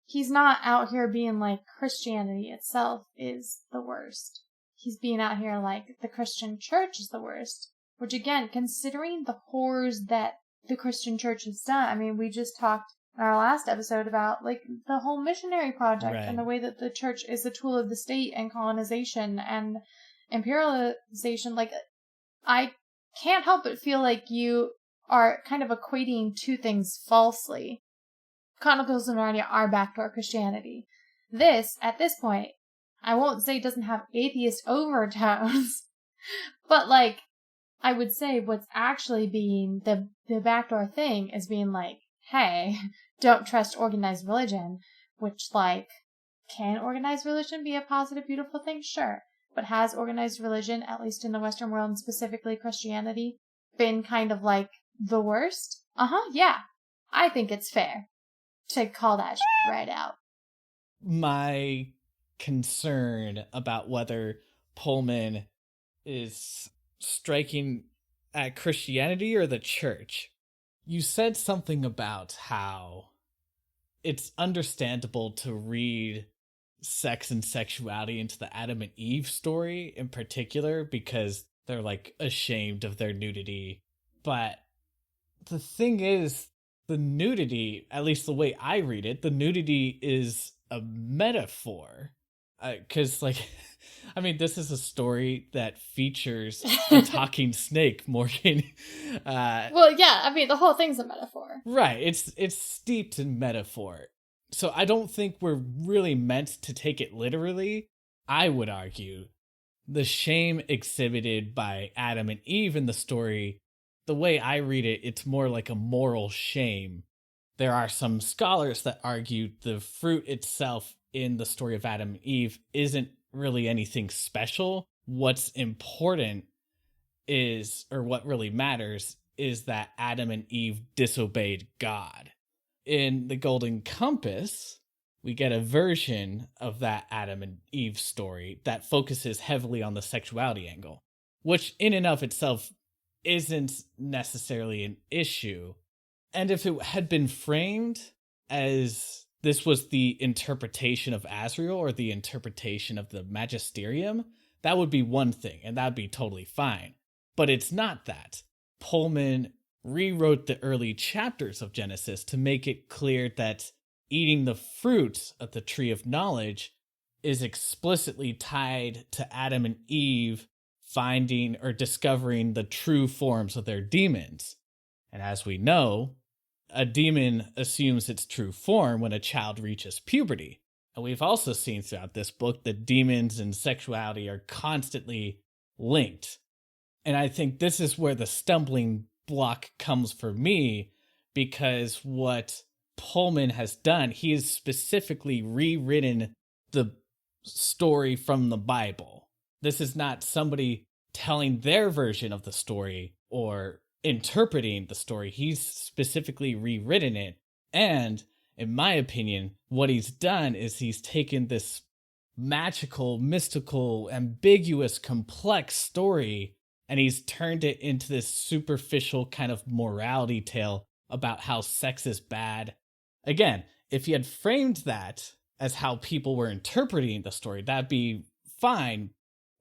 he's not out here being like Christianity itself is the worst. He's being out here like the Christian church is the worst. Which, again, considering the horrors that the Christian church has done, I mean, we just talked in our last episode about, like, the whole missionary project and the way that the church is a tool of the state and colonization and imperialization. Like, I can't help but feel like you are kind of equating two things falsely. Chronicles of Narnia are backdoor Christianity. This, at this point, I won't say doesn't have atheist overtones, but, like, I would say what's actually being the backdoor thing is being like, hey, don't trust organized religion, which, like, can organized religion be a positive, beautiful thing? Sure. But has organized religion, at least in the Western world, and specifically Christianity, been kind of like the worst? Yeah. I think it's fair to call that shit right out. My concern about whether Pullman is striking at Christianity or the church. You said something about how it's understandable to read sex and sexuality into the Adam and Eve story in particular because they're like ashamed of their nudity. But the thing is, the nudity, at least the way I read it, the nudity is a metaphor. Because, like, I mean, this is a story that features a talking snake, Morgan. Well, yeah, I mean, the whole thing's a metaphor. Right, it's steeped in metaphor. So I don't think we're really meant to take it literally. I would argue the shame exhibited by Adam and Eve in the story, the way I read it, it's more like a moral shame. There are some scholars that argue the fruit itself in the story of Adam and Eve isn't really anything special. What's important is, or what really matters, is that Adam and Eve disobeyed God. In the Golden Compass, we get a version of that Adam and Eve story that focuses heavily on the sexuality angle, which in and of itself isn't necessarily an issue. And if it had been framed as this was the interpretation of Azrael or the interpretation of the Magisterium, that would be one thing, and that'd be totally fine. But it's not that. Pullman rewrote the early chapters of Genesis to make it clear that eating the fruit of the tree of knowledge is explicitly tied to Adam and Eve finding or discovering the true forms of their demons. And as we know, a demon assumes its true form when a child reaches puberty. And we've also seen throughout this book that demons and sexuality are constantly linked. And I think this is where the stumbling block comes for me, because what Pullman has done, he has specifically rewritten the story from the Bible. This is not somebody telling their version of the story or interpreting the story. He's specifically rewritten it. And in my opinion, what he's done is he's taken this magical, mystical, ambiguous, complex story, and he's turned it into this superficial kind of morality tale about how sex is bad. Again, if he had framed that as how people were interpreting the story, that'd be fine.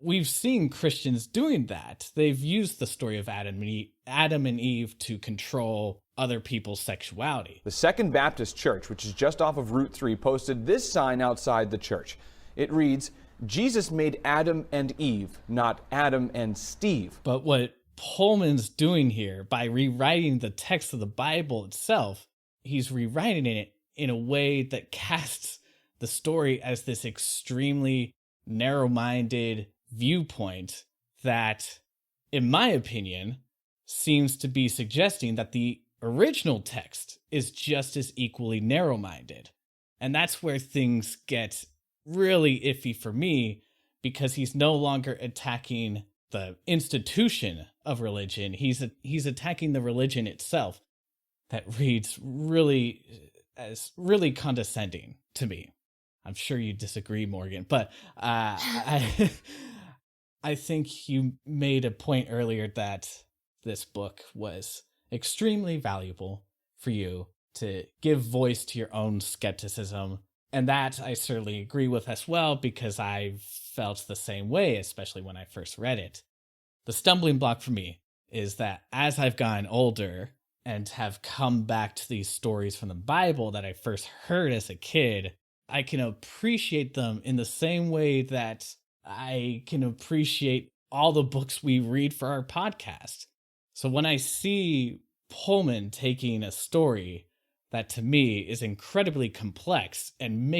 We've seen Christians doing that. They've used the story of Adam and Eve to control other people's sexuality. The Second Baptist Church, which is just off of Route 3, posted this sign outside the church. It reads, "Jesus made Adam and Eve, not Adam and Steve." But what Pullman's doing here, by rewriting the text of the Bible itself, he's rewriting it in a way that casts the story as this extremely narrow-minded viewpoint that, in my opinion, seems to be suggesting that the original text is just as equally narrow-minded. And that's where things get really iffy for me, because he's no longer attacking the institution of religion. He's attacking the religion itself, that reads really as really condescending to me. I'm sure you disagree, Morgan, but I think you made a point earlier that this book was extremely valuable for you to give voice to your own skepticism. And that I certainly agree with as well, because I felt the same way, especially when I first read it. The stumbling block for me is that as I've gotten older and have come back to these stories from the Bible that I first heard as a kid, I can appreciate them in the same way that I can appreciate all the books we read for our podcast. So when I see Pullman taking a story that to me is incredibly complex and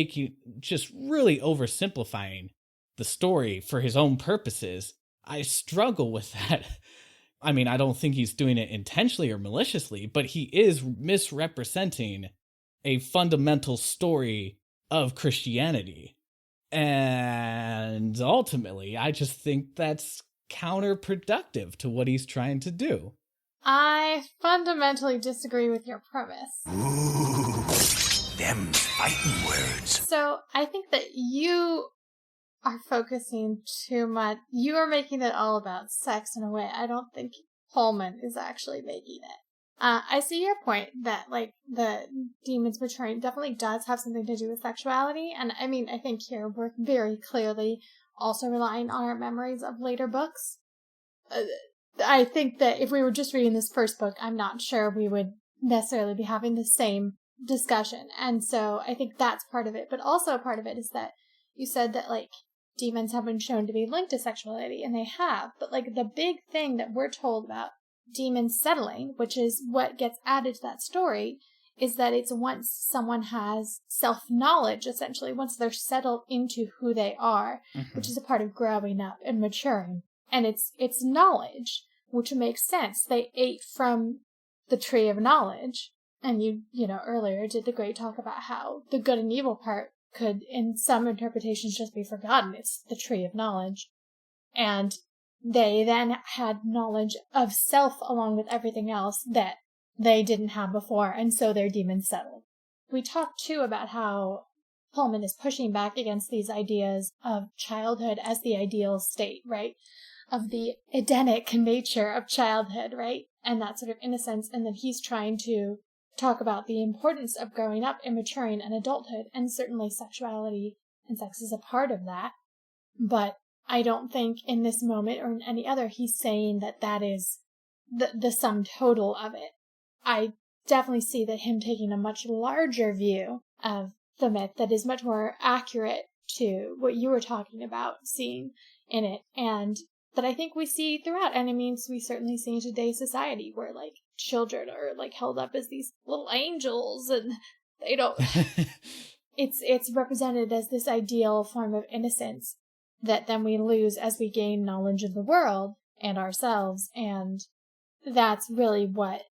just really oversimplifying the story for his own purposes, I struggle with that. I mean, I don't think he's doing it intentionally or maliciously, but he is misrepresenting a fundamental story of Christianity. And ultimately, I just think that's counterproductive to what he's trying to do. I fundamentally disagree with your premise. Ooh, them fighting words. So I think that you are focusing too much. You are making it all about sex in a way I don't think Pullman is actually making it. I see your point that, like, the demons betraying definitely does have something to do with sexuality. And I mean, I think here we're very clearly also relying on our memories of later books. I think that if we were just reading this first book, I'm not sure we would necessarily be having the same discussion. And so I think that's part of it. But also part of it is that you said that, like, demons have been shown to be linked to sexuality, and they have. But, like, the big thing that we're told about demons settling, which is what gets added to that story, is that it's once someone has self-knowledge, essentially, once they're settled into who they are, which is a part of growing up and maturing. And it's knowledge, which makes sense. They ate from the tree of knowledge. And you earlier did the great talk about how the good and evil part could, in some interpretations, just be forgotten. It's the tree of knowledge. And they then had knowledge of self along with everything else that they didn't have before, and so their demons settled. We talked, too, about how Pullman is pushing back against these ideas of childhood as the ideal state, right? Of the Edenic nature of childhood, right? And that sort of innocence, and that he's trying to talk about the importance of growing up and maturing and adulthood, and certainly sexuality and sex is a part of that. But I don't think in this moment or in any other he's saying that that is the sum total of it. I definitely see that him taking a much larger view of the myth that is much more accurate to what you were talking about seeing in it, and that I think we see throughout. And I mean, we certainly see in today's society where, like, children are, like, held up as these little angels, and they don't... It's represented as this ideal form of innocence that then we lose as we gain knowledge of the world and ourselves, and that's really what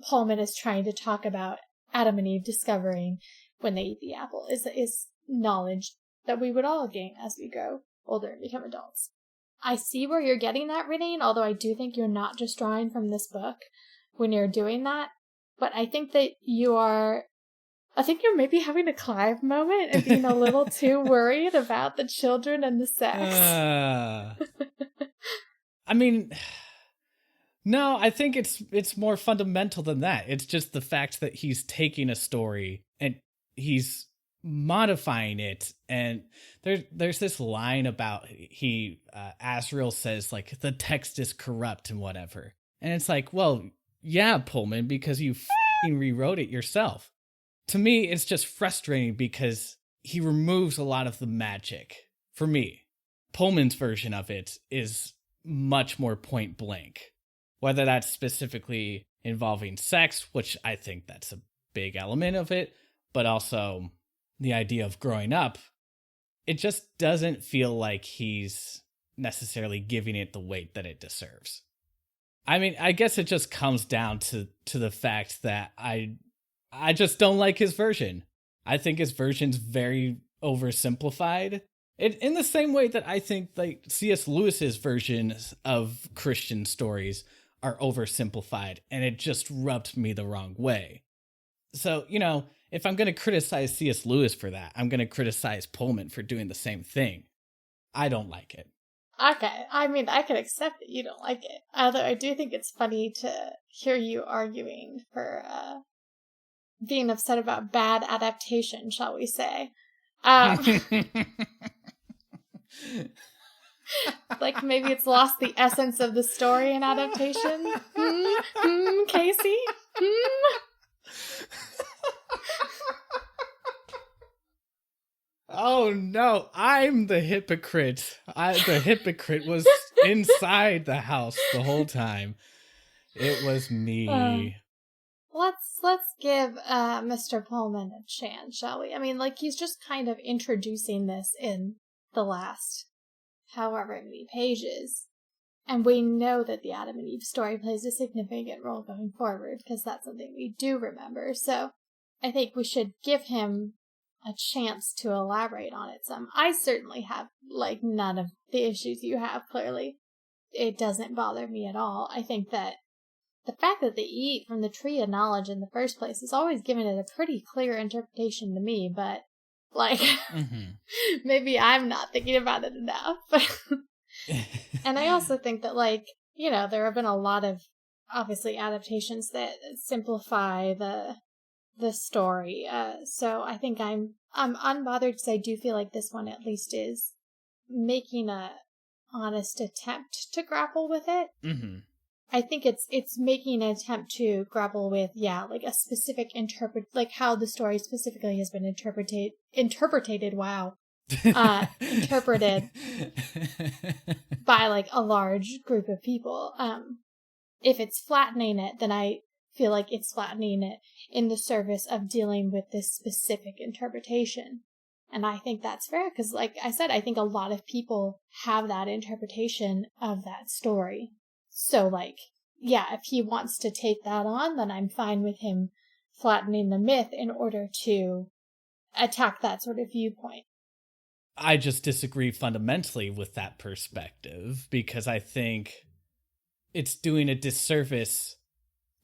Pullman is trying to talk about Adam and Eve discovering when they eat the apple, is knowledge that we would all gain as we grow older and become adults. I see where you're getting that reading, although I do think you're not just drawing from this book when you're doing that, but I think that you're maybe having a Clive moment and being a little too worried about the children and the sex. I mean... No, I think it's more fundamental than that. It's just the fact that he's taking a story and he's modifying it. And there's this line about Asriel says, like, the text is corrupt and whatever. And it's like, well, yeah, Pullman, because you f***ing rewrote it yourself. To me, it's just frustrating because he removes a lot of the magic. For me, Pullman's version of it is much more point blank. Whether that's specifically involving sex, which I think that's a big element of it, but also the idea of growing up, it just doesn't feel like he's necessarily giving it the weight that it deserves. I mean, I guess it just comes down to the fact that I just don't like his version. I think his version's very oversimplified. In the same way that I think, like, C.S. Lewis's versions of Christian stories are oversimplified, and it just rubbed me the wrong way. So, if I'm going to criticize C.S. Lewis for that, I'm going to criticize Pullman for doing the same thing. I don't like it. Okay, I mean, I can accept that you don't like it. Although I do think it's funny to hear you arguing for being upset about bad adaptation, shall we say. Like, maybe it's lost the essence of the story in adaptation? Casey? Oh no, I'm the hypocrite. The hypocrite was inside the house the whole time. It was me. Let's give Mr. Pullman a chance, shall we? I mean, like, he's just kind of introducing this in the last however many pages. And we know that the Adam and Eve story plays a significant role going forward, because that's something we do remember. So I think we should give him a chance to elaborate on it some. I certainly have, like, none of the issues you have, clearly. It doesn't bother me at all. I think that the fact that they eat from the tree of knowledge in the first place has always given it a pretty clear interpretation to me, but, like, maybe I'm not thinking about it enough. And I also think that, like, there have been a lot of, obviously, adaptations that simplify the story. So I think I'm unbothered, because I do feel like this one at least is making a honest attempt to grapple with it. Mm-hmm. I think it's making an attempt to grapple with, like a specific like how the story specifically has been interpreted, wow. Interpreted by like a large group of people. If it's flattening it, then I feel like it's flattening it in the service of dealing with this specific interpretation. And I think that's fair because, like I said, I think a lot of people have that interpretation of that story. So, like, yeah, if he wants to take that on, then I'm fine with him flattening the myth in order to attack that sort of viewpoint. I just disagree fundamentally with that perspective because I think it's doing a disservice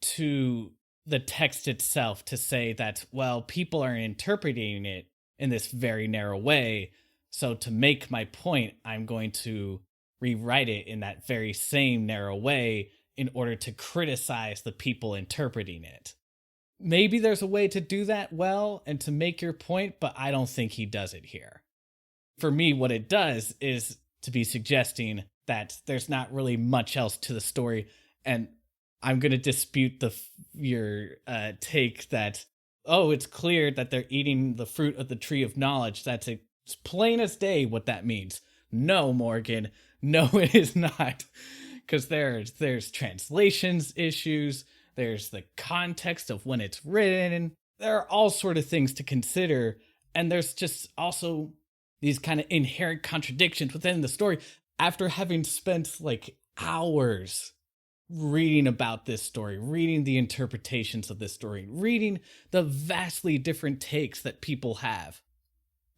to the text itself to say that, well, people are interpreting it in this very narrow way. So to make my point, I'm going to rewrite it in that very same narrow way in order to criticize the people interpreting it. Maybe there's a way to do that well and to make your point, but I don't think he does it here. For me, what it does is to be suggesting that there's not really much else to the story, and I'm going to dispute your take that, oh, it's clear that they're eating the fruit of the tree of knowledge. That's it's plain as day what that means. No, Morgan. No, it is not. Because there's translations issues. There's the context of when it's written. There are all sort of things to consider. And there's just also these kind of inherent contradictions within the story. After having spent like hours reading about this story, reading the interpretations of this story, reading the vastly different takes that people have,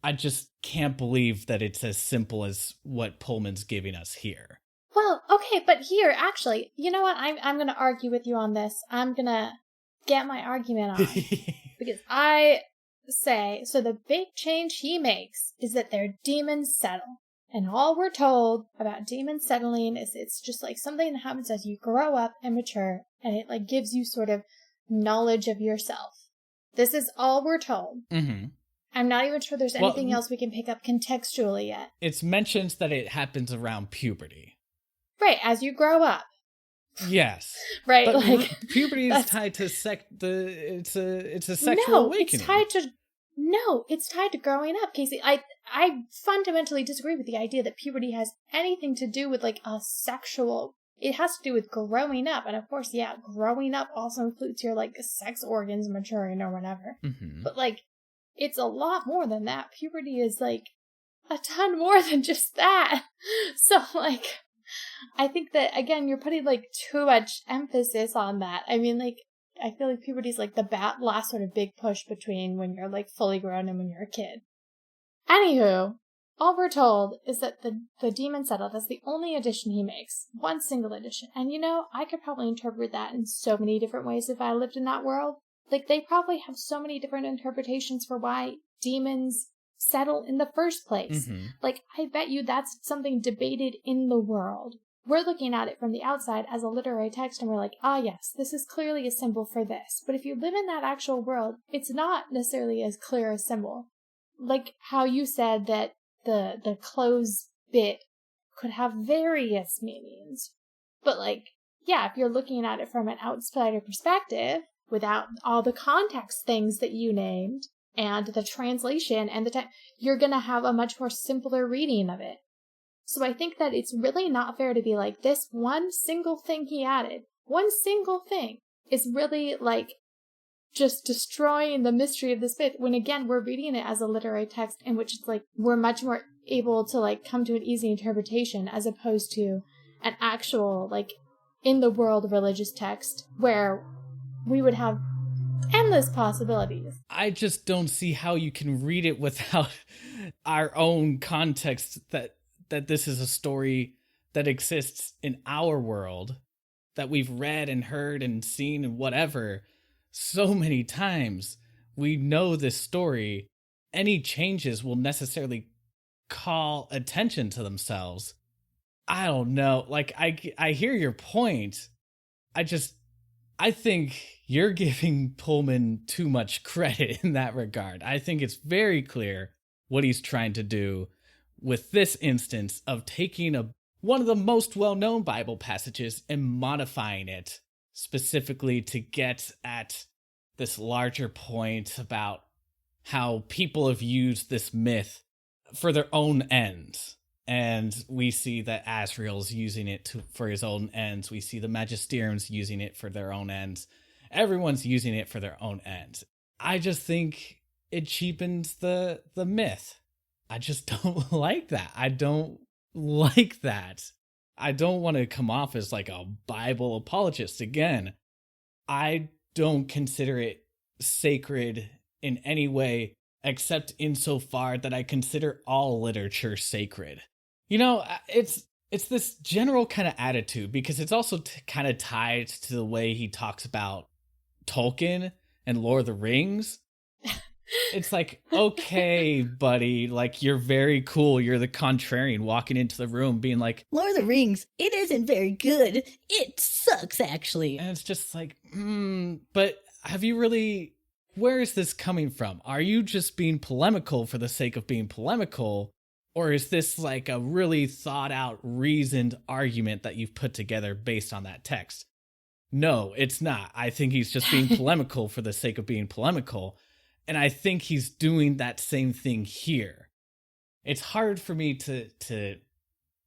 I just can't believe that it's as simple as what Pullman's giving us here. Well, okay, but here, actually, you know what? I'm going to argue with you on this. I'm going to get my argument on. Because I say, so the big change he makes is that their demons settle. And all we're told about demons settling is it's just like something that happens as you grow up and mature, and it like gives you sort of knowledge of yourself. This is all we're told. Mm-hmm. I'm not even sure there's anything else we can pick up contextually yet. It's mentioned that it happens around puberty. Right, as you grow up. Yes. Right, but like puberty is tied to it's a sexual awakening. It's tied to growing up, Casey. I fundamentally disagree with the idea that puberty has anything to do with like a sexual. It has to do with growing up, and of course, yeah, growing up also includes your like sex organs maturing or whatever. Mm-hmm. But like, it's a lot more than that. Puberty is like a ton more than just that. So like, I think that again, you're putting like too much emphasis on that. I mean, like, I feel like puberty is like the last sort of big push between when you're like fully grown and when you're a kid. Anywho, all we're told is that the demon settled. That's the only addition he makes. One single addition. And you know, I could probably interpret that in so many different ways if I lived in that world. Like, they probably have so many different interpretations for why demons settle in the first place. Mm-hmm. Like, I bet you that's something debated in the world. We're looking at it from the outside as a literary text and we're like, ah, yes, this is clearly a symbol for this. But if you live in that actual world, it's not necessarily as clear a symbol. Like how you said that the clothes bit could have various meanings. But like, yeah, if you're looking at it from an outsider perspective, without all the context things that you named, and the translation and the time, you're gonna have a much more simpler reading of it. So I think that it's really not fair to be like, this one single thing he added, one single thing, is really like just destroying the mystery of this myth, when again, we're reading it as a literary text in which it's like, we're much more able to like come to an easy interpretation as opposed to an actual like in the world religious text where we would have endless possibilities. I just don't see how you can read it without our own context that this is a story that exists in our world, that we've read and heard and seen and whatever so many times. We know this story. Any changes will necessarily call attention to themselves. I don't know. Like, I hear your point. I think you're giving Pullman too much credit in that regard. I think it's very clear what he's trying to do with this instance of taking a one of the most well-known Bible passages and modifying it specifically to get at this larger point about how people have used this myth for their own ends. And we see that Asriel's using it for his own ends. We see the Magisterium's using it for their own ends. Everyone's using it for their own ends. I just think it cheapens the myth. I just don't like that. I don't like that. I don't want to come off as like a Bible apologist again. I don't consider it sacred in any way, except insofar that I consider all literature sacred. You know, it's this general kind of attitude, because it's also kind of tied to the way he talks about Tolkien and Lord of the Rings. It's like, okay, buddy, like, you're very cool. You're the contrarian walking into the room being like, Lord of the Rings, it isn't very good. It sucks, actually. and it's just like, but have you really, where is this coming from? Are you just being polemical for the sake of being polemical? Or is this like a really thought out, reasoned argument that you've put together based on that text? No, it's not. I think he's just being polemical for the sake of being polemical. And I think he's doing that same thing here. It's hard for me to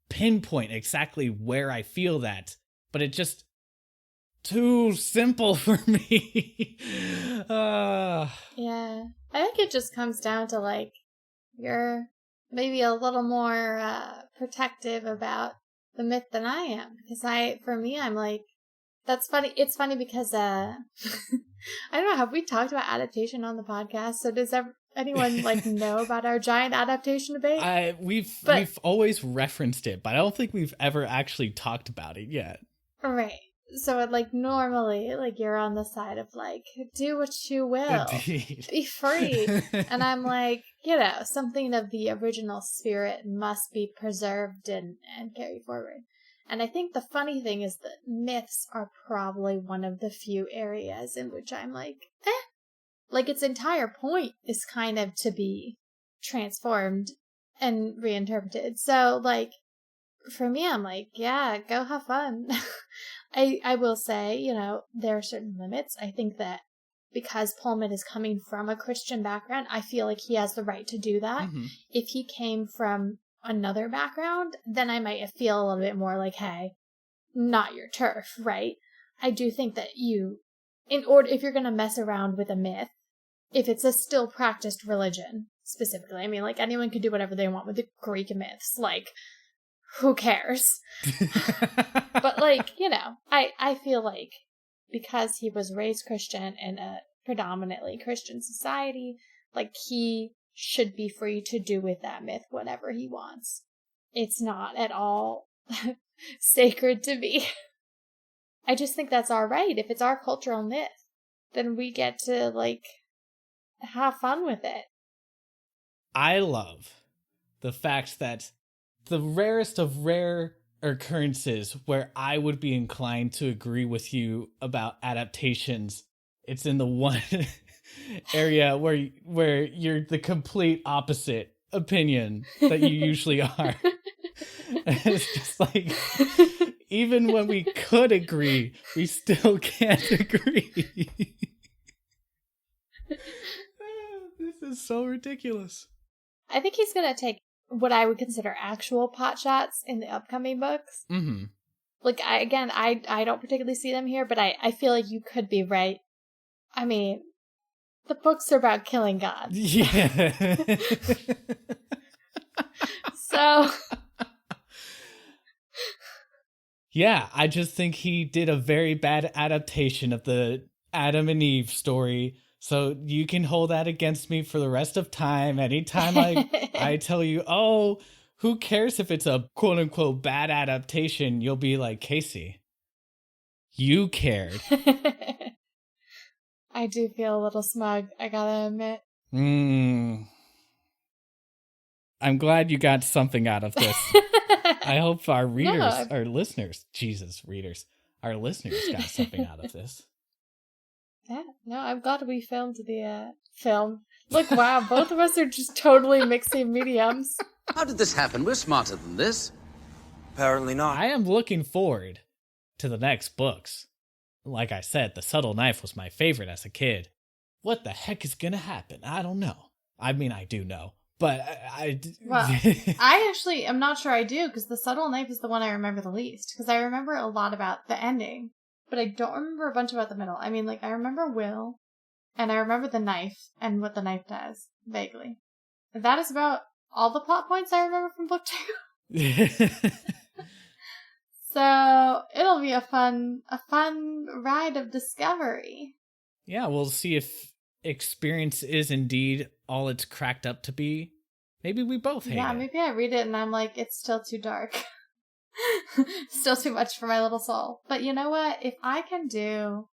pinpoint exactly where I feel that, but it's just too simple for me. Yeah. I think it just comes down to, like, you're maybe a little more protective about the myth than I am. Because for me, I'm like, that's funny. It's funny because, I don't know, have we talked about adaptation on the podcast? So does anyone, like, know about our giant adaptation debate? We've always referenced it, but I don't think we've ever actually talked about it yet. Right. So, like, normally, like, you're on the side of, like, do what you will. Indeed. Be free. And I'm like, you know, something of the original spirit must be preserved and carried forward. And I think the funny thing is that myths are probably one of the few areas in which I'm like, Like, its entire point is kind of to be transformed and reinterpreted. So, like, for me, I'm like, yeah, go have fun. I will say, you know, there are certain limits. I think that because Pullman is coming from a Christian background, I feel like he has the right to do that. Mm-hmm. If he came from another background, then I might feel a little bit more like, hey, not your turf, right? I do think that if you're going to mess around with a myth, if it's a still practiced religion, specifically, I mean, like, anyone could do whatever they want with the Greek myths, like, who cares? But, like, you know, I feel like because he was raised Christian in a predominantly Christian society, like, he should be free to do with that myth whatever he wants. It's not at all sacred to me. I just think that's our right. If it's our cultural myth, then we get to, like, have fun with it. I love the fact that the rarest of rare occurrences where I would be inclined to agree with you about adaptations, it's in the one area where you're the complete opposite opinion that you usually are. And it's just like, even when we could agree, we still can't agree. This is so ridiculous. I think he's going to take what I would consider actual pot shots in the upcoming books. Mm-hmm. Like, I don't particularly see them here, but I feel like you could be right. I mean, the books are about killing gods. Yeah. So... Yeah, I just think he did a very bad adaptation of the Adam and Eve story. So you can hold that against me for the rest of time. Anytime I tell you, oh, who cares if it's a quote unquote bad adaptation, you'll be like, Casey, you cared. I do feel a little smug, I gotta admit. I'm glad you got something out of this. I hope our readers, our listeners, our listeners got something out of this. Yeah, no, I'm glad we filmed the film. Look, wow, both of us are just totally mixing mediums. How did this happen? We're smarter than this. Apparently not. I am looking forward to the next books. Like I said, The Subtle Knife was my favorite as a kid. What the heck is gonna happen? I don't know. I mean, I do know, but Well, I actually am not sure I do, because The Subtle Knife is the one I remember the least, because I remember a lot about the ending, but I don't remember a bunch about the middle. I mean, like, I remember Will, and I remember the knife, and what the knife does, vaguely. That is about all the plot points I remember from book 2. So, it'll be a fun ride of discovery. Yeah, we'll see if experience is indeed all it's cracked up to be. Maybe we both hate it. Yeah, maybe I read it and I'm like, it's still too dark. Still too much for my little soul. But you know what? If I can do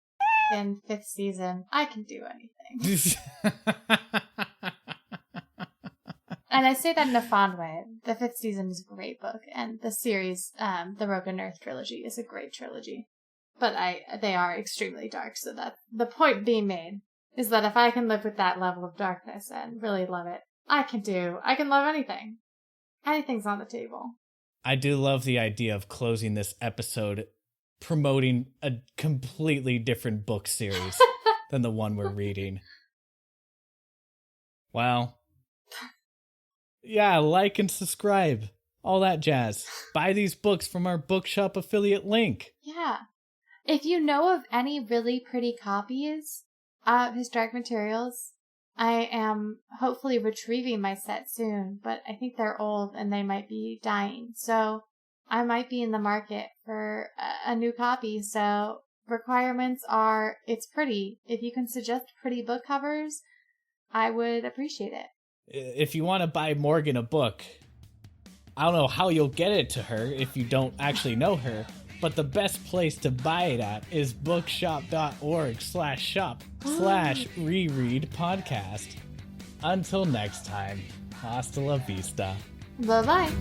in 5th season, I can do anything. And I say that in a fond way. The 5th season is a great book, and the series, the Rogue and Earth trilogy, is a great trilogy. But they are extremely dark, so that the point being made is that if I can live with that level of darkness and really love it, I can love anything. Anything's on the table. I do love the idea of closing this episode promoting a completely different book series than the one we're reading. Well, yeah, like and subscribe. All that jazz. Buy these books from our bookshop affiliate link. Yeah. If you know of any really pretty copies of his Dark Materials, I am hopefully retrieving my set soon, but I think they're old and they might be dying. So I might be in the market for a new copy. So requirements are, it's pretty. If you can suggest pretty book covers, I would appreciate it. If you want to buy Morgan a book, I don't know how you'll get it to her if you don't actually know her, but the best place to buy it at is bookshop.org/shop/reread podcast. Until next time, hasta la vista. Bye-bye.